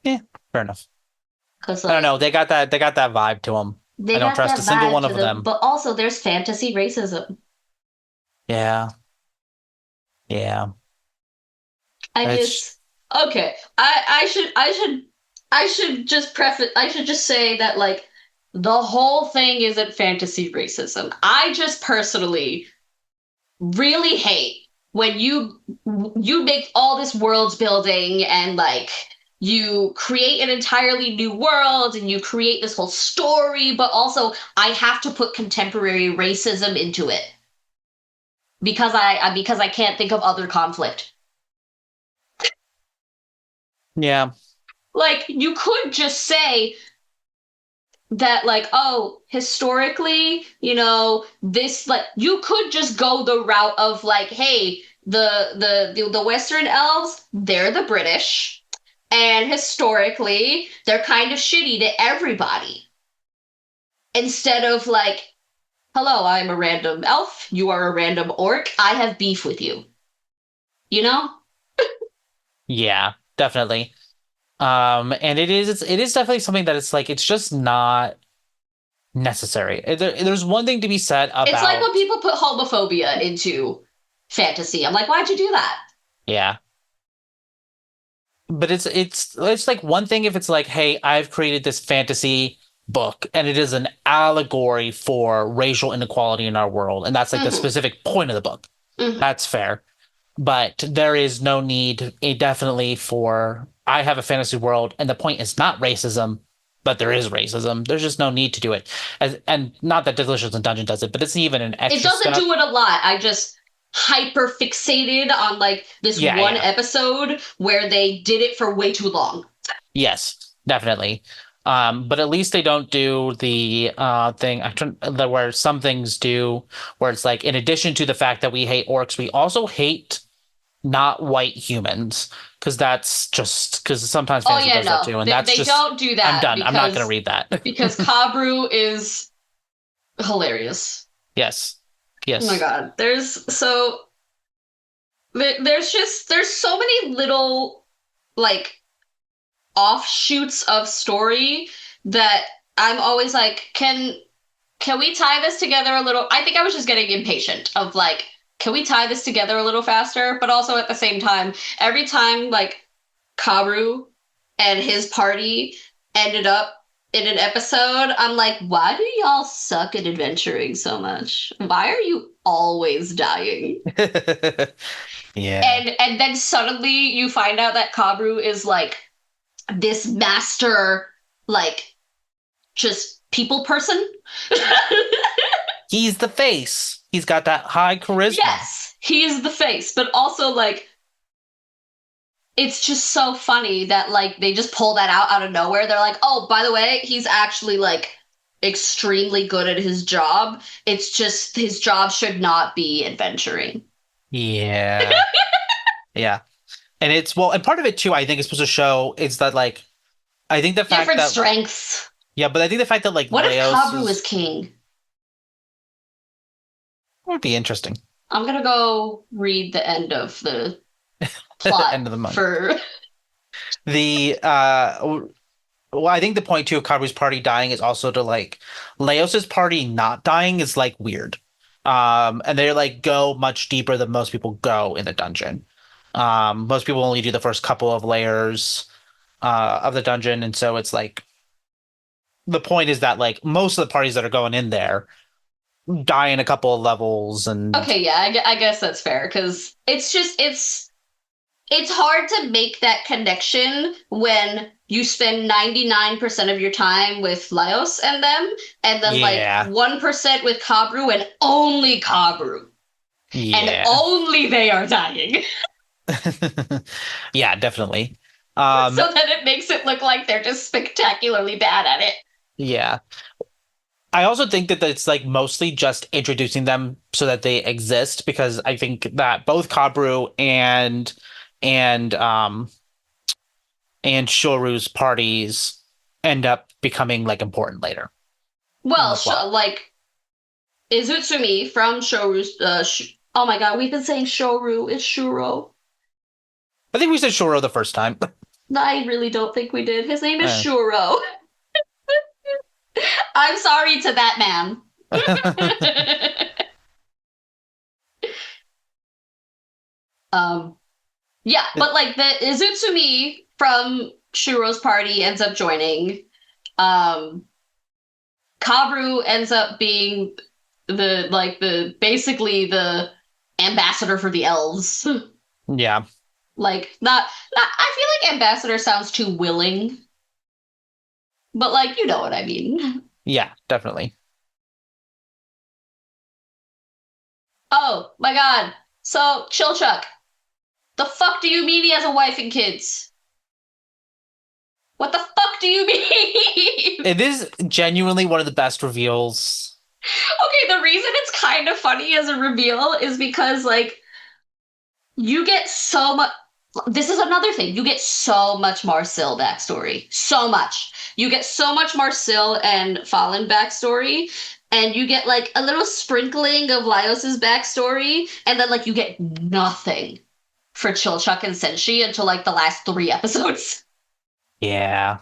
yeah, fair enough. because I don't know. like They got that vibe to them. I they don't got trust a that single vibe one to of them. them. But also, there's fantasy racism. Yeah, yeah. I It's just okay. I should just preface. I should just say that like the whole thing isn't fantasy racism. I just personally really hate when you make all this worlds building and like you create an entirely new world and you create this whole story, but also I have to put contemporary racism into it because I can't think of other conflict. yeah, Like you could just say that like oh historically this like you could just go the route of like hey the western elves they're the british and historically they're kind of shitty to everybody instead of like hello I'm a random elf you are a random orc I have beef with you you know yeah, definitely. And it is definitely something that it's like it's just not necessary. There's one thing to be said it's like when about people put homophobia into fantasy I'm like why'd you do that yeah, but it's like one thing if it's like, hey, I've created this fantasy book and it is an allegory for racial inequality in our world, and that's like the mm-hmm, specific point of the book. mm-hmm. That's fair. But there is no need, definitely, for I have a fantasy world, and the point is not racism, but there is racism. There's just no need to do it. And not that Delicious in Dungeon does it, but it's even an It extra doesn't step. do it a lot. I just hyper fixated on like this Yeah, one yeah. episode where they did it for way too long. Yes, definitely. But at least they don't do the thing where some things do, where it's like, in addition to the fact that we hate orcs, we also hate not white humans, because that's just because sometimes Oh fantasy yeah, does that no. too, and They that's they just don't do I'm that done. I'm not going to read that. because Kabru is hilarious. Yes, Oh my yes, god. There's so many little like offshoots of story that I'm always like, can we tie this together a little? I think I was just getting impatient of like, can we tie this together a little faster? But also at the same time, every time like Karu and his party ended up in an episode, I'm like, why do y'all suck at adventuring so much? Why are you always dying? yeah. And then suddenly you find out that Kabru is like this master, like just people person. He's the face. He's got that high charisma. Yes, he is the face, but also like it's just so funny that like they just pull that out of nowhere. They're like, "Oh, by the way, he's actually like extremely good at his job. It's just his job should not be adventuring." Yeah, yeah. And it's well, and part of it too, I think is supposed to show is that like I think the fact Different that strengths. yeah, but I think the fact that like What if Laios Kabru is is king? would be interesting. I'm gonna go read the end of the plot End of the month. for The well, I think the point too of Kabu's party dying is also to like Laos's party not dying is like weird. And they like go much deeper than most people go in the dungeon. Most people only do the first couple of layers of the dungeon, and so it's like the point is that like most of the parties that are going in there die in a couple of levels, and okay, yeah, I guess that's fair because it's hard to make that connection when you spend 99% of your time with Laios and them, and then like yeah, 1% with Kabru and only Kabru. And yeah, only they are dying. yeah, definitely. Um, So that it makes it look like they're just spectacularly bad at it. yeah. I also think that it's like mostly just introducing them so that they exist, because I think that both Kabru and and and Shoru's parties end up becoming like important later in Well, the plot. like Izutsumi from Shoru's. Oh my god, we've been saying Shoru. It's Shuro. I think we said Shoro the first time. I really don't think we did. His name is Eh. Shuro. I'm sorry to that man. um, yeah, but like the Izutsumi from Shuro's party ends up joining. Um, Kabru ends up being the basically the ambassador for the elves. Yeah, Like not I feel like ambassador sounds too willing, but like you know what I mean. yeah, definitely. Oh my god. So Chilchuck, the fuck do you mean he has a wife and kids? What the fuck do you mean? It is genuinely one of the best reveals. Okay, the reason it's kind of funny as a reveal is because like you get so much. This is another thing. You get so much Marcille backstory. So much. You get so much Marcille and Fallen backstory, and you get like a little sprinkling of Laios's backstory, and then like you get nothing for Chilchuck and Senshi until like the last 3 episodes. Yeah,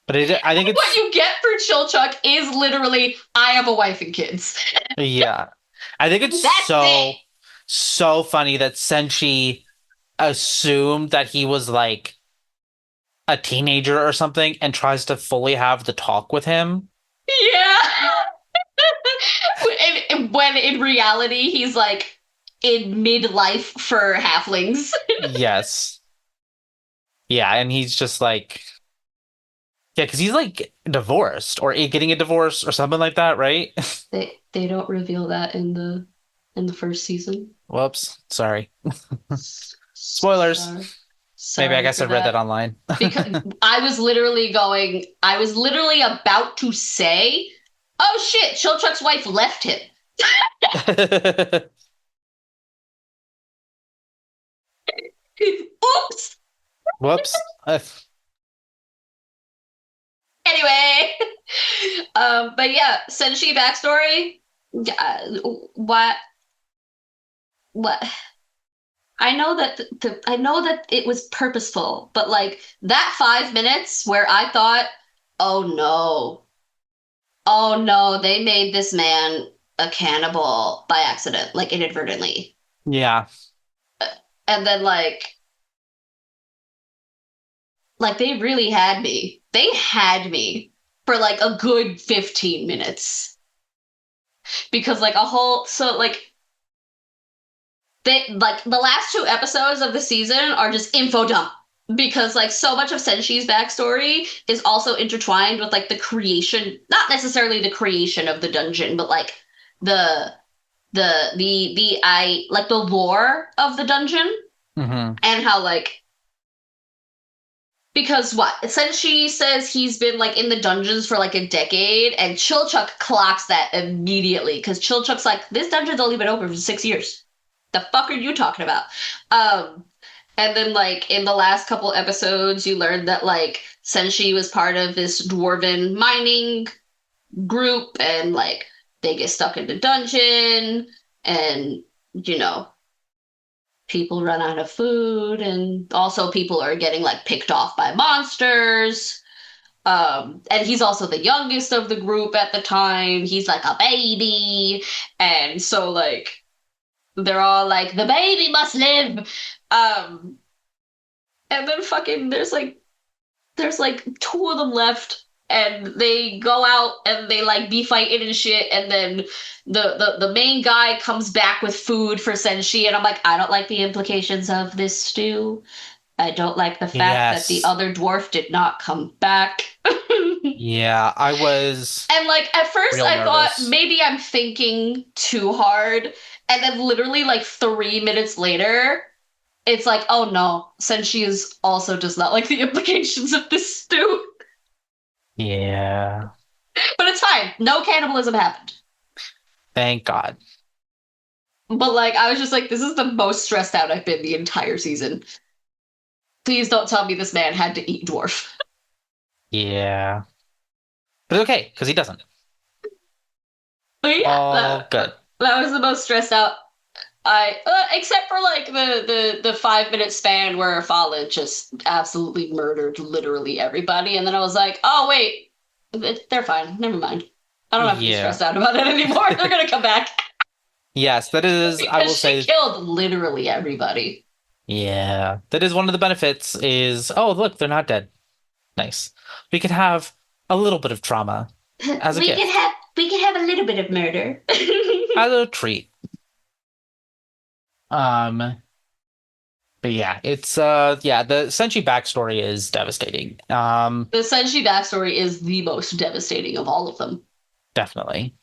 but I think What it's you get for Chilchuck is literally, I have a wife and kids. yeah, I think it's That's it. so funny that Senshi assumed that he was like a teenager or something and tries to fully have the talk with him. Yeah. When in reality, he's like in midlife for halflings. Yes. Yeah, and he's just like, yeah, because he's like divorced or getting a divorce or something like that, right? They don't reveal that in the first season. Whoops, sorry. Spoilers. Sorry, Maybe I sorry guess for I read that that. online. Because I was literally about to say, oh shit, Chilchuck's wife left him. Oops. Whoops. Anyway, but yeah, Senshi backstory. What? What? I know that it was purposeful, but like that 5 minutes where I thought, oh no, they made this man a cannibal by accident, like inadvertently, Yeah. and then like they really had me. They had me for like a good 15 minutes because like a whole so like they like the last 2 episodes of the season are just info dump because like so much of Senshi's backstory is also intertwined with like the creation, not necessarily the creation of the dungeon, but like the the I like the lore of the dungeon Hmm. and how like because what Senshi says he's been like in the dungeons for like a decade, and Chilchuck clocks that immediately because Chilchuck's like, this dungeon's only been open for 6 years. The fuck are you talking about? Um, and then like in the last couple episodes, you learned that like Senshi was part of this dwarven mining group, and like they get stuck in the dungeon, and you know people run out of food, and also people are getting like picked off by monsters. And he's also the youngest of the group at the time. He's like a baby, and so like they're all like, the baby must live. Um, and then fucking there's like 2 of them left, and they go out and they like be fighting and shit, and then the main guy comes back with food for Senshi, and I'm like, I don't like the implications of this stew. I don't like the fact that the Yes. other dwarf did not come back. Yeah, I was And like at first real I thought nervous. maybe I'm thinking too hard. And then literally like 3 minutes later, it's like, oh no, Senshi is also does not like the implications of this stew. Yeah. But it's fine. No cannibalism happened. Thank God. But like, I was just like, this is the most stressed out I've been the entire season. Please don't tell me this man had to eat dwarf. Yeah. But it's okay, because he doesn't. But yeah, All good. that was the most stressed out except for like the 5 minute span where Fallen just absolutely murdered literally everybody, and then I was like, oh wait, they're fine. Never mind. I don't have to be Yeah. stressed out about it anymore. They're gonna come back Yes, that is, I will because she say, killed literally everybody. yeah, that is one of the benefits is, oh, look, they're not dead. Nice. We could have a little bit of trauma as a gift, We can have a little bit of murder. as a treat. Um, but yeah, it's yeah, the Senshi backstory is devastating. The Senshi backstory is the most devastating of all of them. Definitely.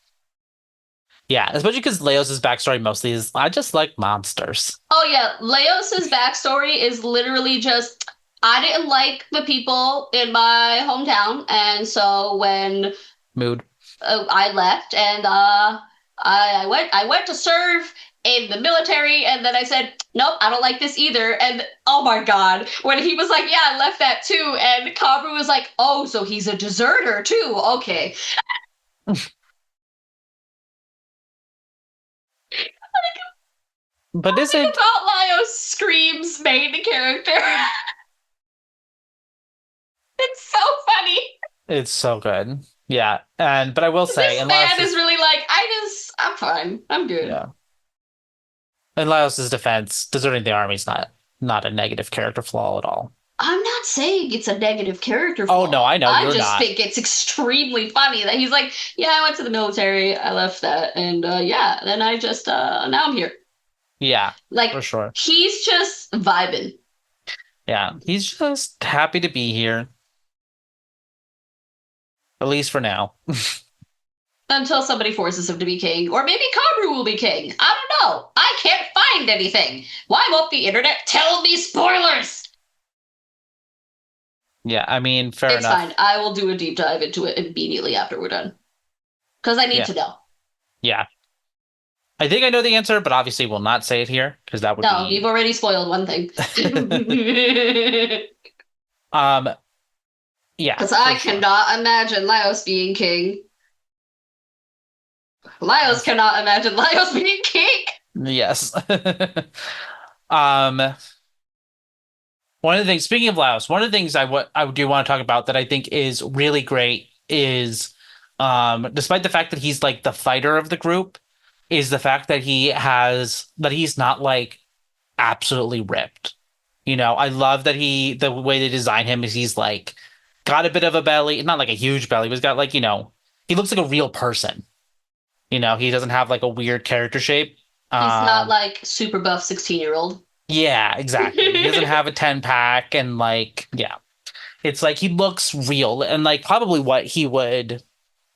Yeah, especially because Leos's backstory mostly is I just like monsters. Oh yeah, Laos's backstory is literally just I didn't like the people in my hometown, and so when Mood. I left and I went to serve in the military, and then I said nope, I don't like this either. And oh my god, when he was like, yeah, I left that too, and Kabru was like, oh, so he's a deserter too. Okay, But is think it? about Laios Scream's main character. It's so funny. It's so good. Yeah, and but I will say, This man is really like, I'm fine. I'm good. yeah, in Laos's defense, deserting the army is not a negative character flaw at all. I'm not saying it's a negative character Oh flaw. no, I know I you're just not. think it's extremely funny that he's like, yeah, I went to the military, I left that, and yeah, then I just now I'm here. Yeah, Like for sure. he's just vibing Yeah, he's just happy to be here, at least for now. until somebody forces him to be king, or maybe Kabru will be king. I don't know. I can't find anything. Why won't the internet tell me spoilers? Yeah, I mean, fair It's enough. fine. I will do a deep dive into it immediately after we're done because I need Yeah, to know. yeah. I think I know the answer, but obviously will not say it here because that would No, you've be already spoiled one thing. um yeah, Because I for sure. cannot imagine Laios being king. Laios cannot imagine Laios being king. Yes. Um one of the things, speaking of Laos, one of the things I do want to talk about that I think is really great is, despite the fact that he's like the fighter of the group, is the fact that he's not like absolutely ripped. I love that the way they design him is he's like got a bit of a belly, not like a huge belly, but he's got like, he looks like a real person. He doesn't have like a weird character shape. He's not Um, like super buff 16-year-old. yeah, exactly. He doesn't have a 10 pack and like, yeah. It's like he looks real and like probably what he would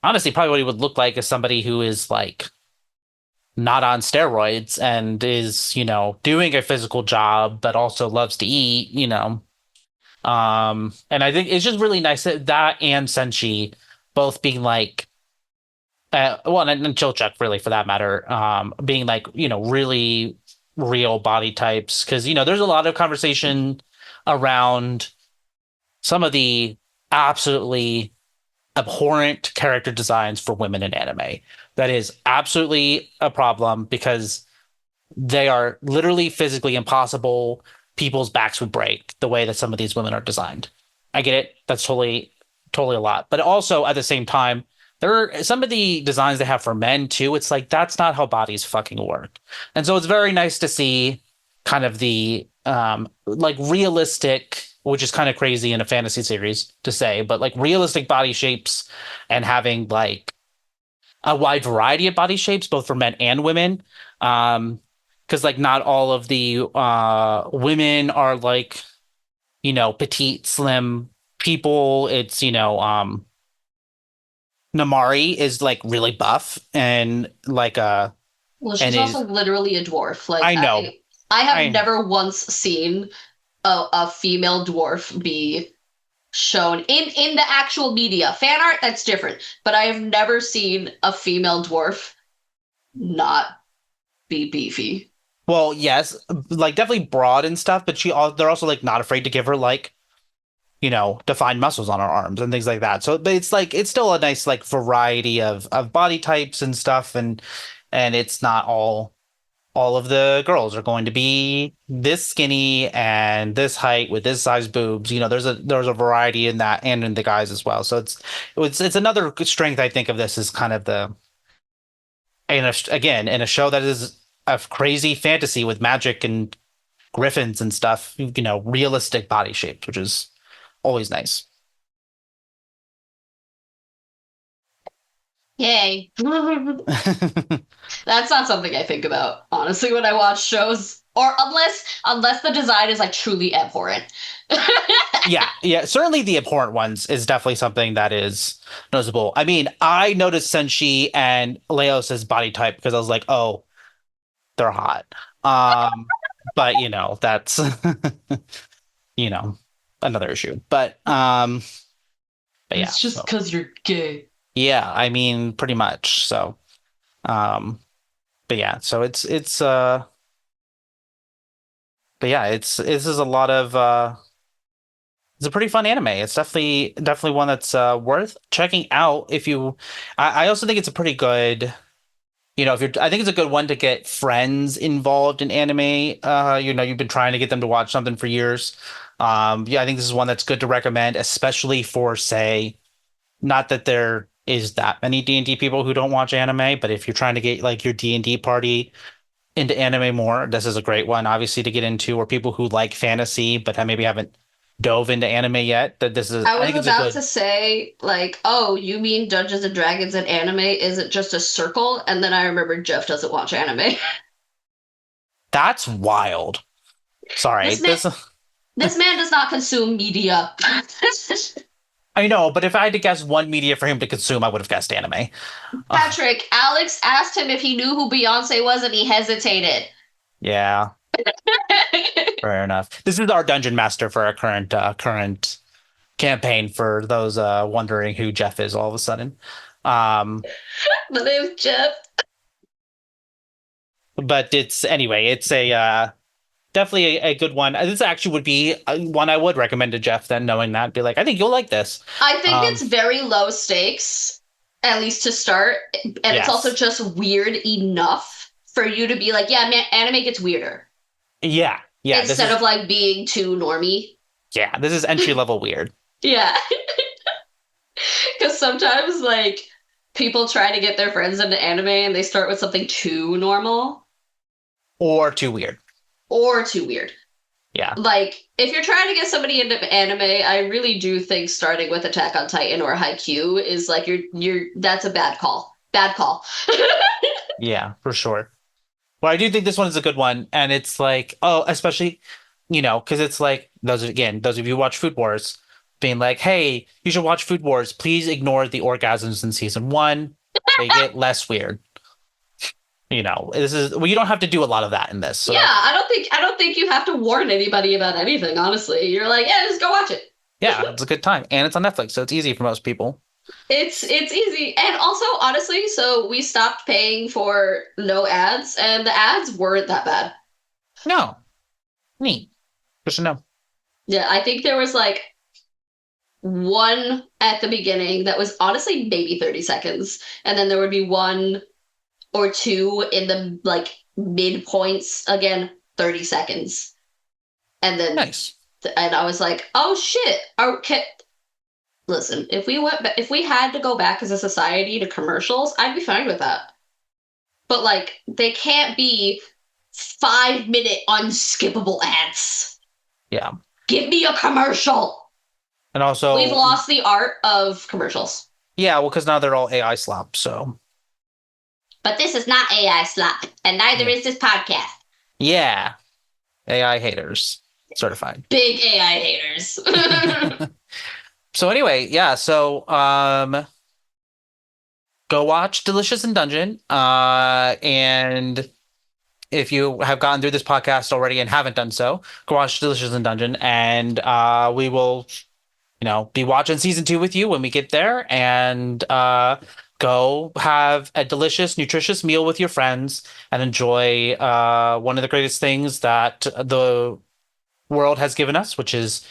honestly probably what he would look like as somebody who is like not on steroids and is, doing a physical job but also loves to eat. And I think it's just really nice that and Senshi both being like well, and Chilchuk really for that matter, being like, really real body types because there's a lot of conversation around some of the absolutely abhorrent character designs for women in anime. That is absolutely a problem because they are literally physically impossible. People's backs would break the way that some of these women are designed. I get it. That's totally, totally a lot. But also at the same time, there are some of the designs they have for men too. It's like that's not how bodies fucking work. And so it's very nice to see kind of the like realistic, which is kind of crazy in a fantasy series to say, but like realistic body shapes and having like a wide variety of body shapes, both for men and women. Because like not all of the women are like, petite, slim people. It's, Namari is like really buff and like Well, and she's is also literally a dwarf. Like I know. I have I never once seen a female dwarf be shown in the actual media. Fan art, that's different. But I have never seen a female dwarf not be beefy. Well, yes, like definitely broad and stuff, but they're also like not afraid to give her like, defined muscles on her arms and things like that. So, but it's like it's still a nice like variety of body types and stuff, and it's not all of the girls are going to be this skinny and this height with this size boobs. There's a variety in that and in the guys as well. So it's another strength I think of this is kind of again in a show that is a crazy fantasy with magic and griffins and stuff, realistic body shapes, which is always nice. Yay. That's not something I think about, honestly, when I watch shows. Or unless the design is like truly abhorrent. Yeah, yeah. Certainly the abhorrent ones is definitely something that is noticeable. I mean, I noticed Senshi and Laios' body type because I was like, oh, they're hot. But that's you know, another issue. But yeah. It's just So because you're gay. yeah, I mean pretty much. So um but yeah, so it's but yeah, this is a lot of it's a pretty fun anime. It's definitely one that's worth checking out if you I also think it's a pretty good if you're I think it's a good one to get friends involved in anime. You've been trying to get them to watch something for years. Yeah, I think this is one that's good to recommend, especially for say, not that there is that many D&D people who don't watch anime, but if you're trying to get like your D&D party into anime more, this is a great one, obviously, to get into, or people who like fantasy but maybe haven't dove into anime yet. That this is, I I was think it's a about good. to say, like, oh, you mean Dungeons and Dragons and anime isn't just a circle? And then I remembered Jeff doesn't watch anime. That's wild. Sorry, This man, this man does not consume media. I know, but if I had to guess one media for him to consume, I would have guessed anime. Patrick, Alex asked him if he knew who Beyonce was, and he hesitated. Yeah, fair enough. This is our dungeon master for our current campaign. For those wondering who Jeff is, all of a sudden. Um, My name's Jeff. but it's anyway, it's a definitely a good one. This actually would be one I would recommend to Jeff. Then knowing that, be like, I think you'll like this. I think Um, it's very low stakes, at least to start, and it's also yes, just weird enough for you to be like, yeah, man, anime gets weirder yeah, yeah. instead of like being too normy. This is entry level weird Yeah, because sometimes like people try to get their friends into anime and they start with something too normal or too weird. or too weird. Yeah, Like if you're trying to get somebody into anime, I really do think starting with Attack on Titan or Haikyuu is like you're that's a bad call. Bad call. yeah, for sure. Well, I do think this one is a good one, and it's like, oh, especially, because it's like those of you who watch Food Wars, being like, hey, you should watch Food Wars. Please ignore the orgasms in season one; they get less weird. This is well, you don't have to do a lot of that in this. So Yeah, I don't think you have to warn anybody about anything, honestly. You're like, yeah, just go watch it. yeah, it's a good time, and it's on Netflix, so it's easy for most people. It's easy. And also, honestly, so we stopped paying for no ads and the ads weren't that bad. No, neat. Just to know. Yeah, I think there was like one at the beginning that was honestly maybe 30 seconds. And then there would be one or two in the like midpoints, again, 30 seconds. And then Nice. and I was like, "Oh shit. Okay, listen, if we had to go back as a society to commercials, I'd be fine with that. But like they can't be 5 minute unskippable ads. Yeah, Give me a commercial. and We've also, lost the art of commercials. yeah, well, because now they're all AI slop, so But this is not AI slop, and neither yeah, is this podcast. yeah, AI haters certified. Big AI haters. So anyway, yeah, so go watch Delicious in Dungeon. And if you have gotten through this podcast already and haven't done so, go watch Delicious in Dungeon, and we will, be watching season 2 with you when we get there. And go have a delicious, nutritious meal with your friends and enjoy one of the greatest things that the world has given us, which is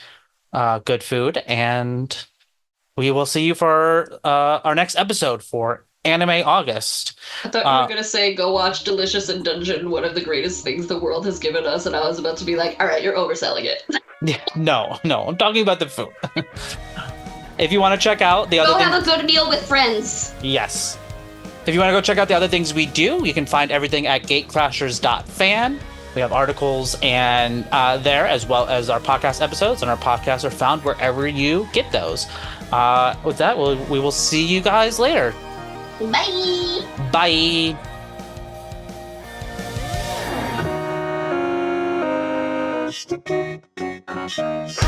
good food. And we will see you for our next episode for Anime August. I thought you were gonna say go watch Delicious in Dungeon, one of the greatest things the world has given us, and I was about to be like, all right, you're overselling it. No, I'm talking about the food. If you want to check out the other Go things, have a good meal with friends. yes. If you want to go check out the other things we do, you can find everything at gatecrashers.fan. We have articles and there, as well as our podcast episodes, and our podcasts are found wherever you get those. With that, we will see you guys later. Bye. Bye. Autistic.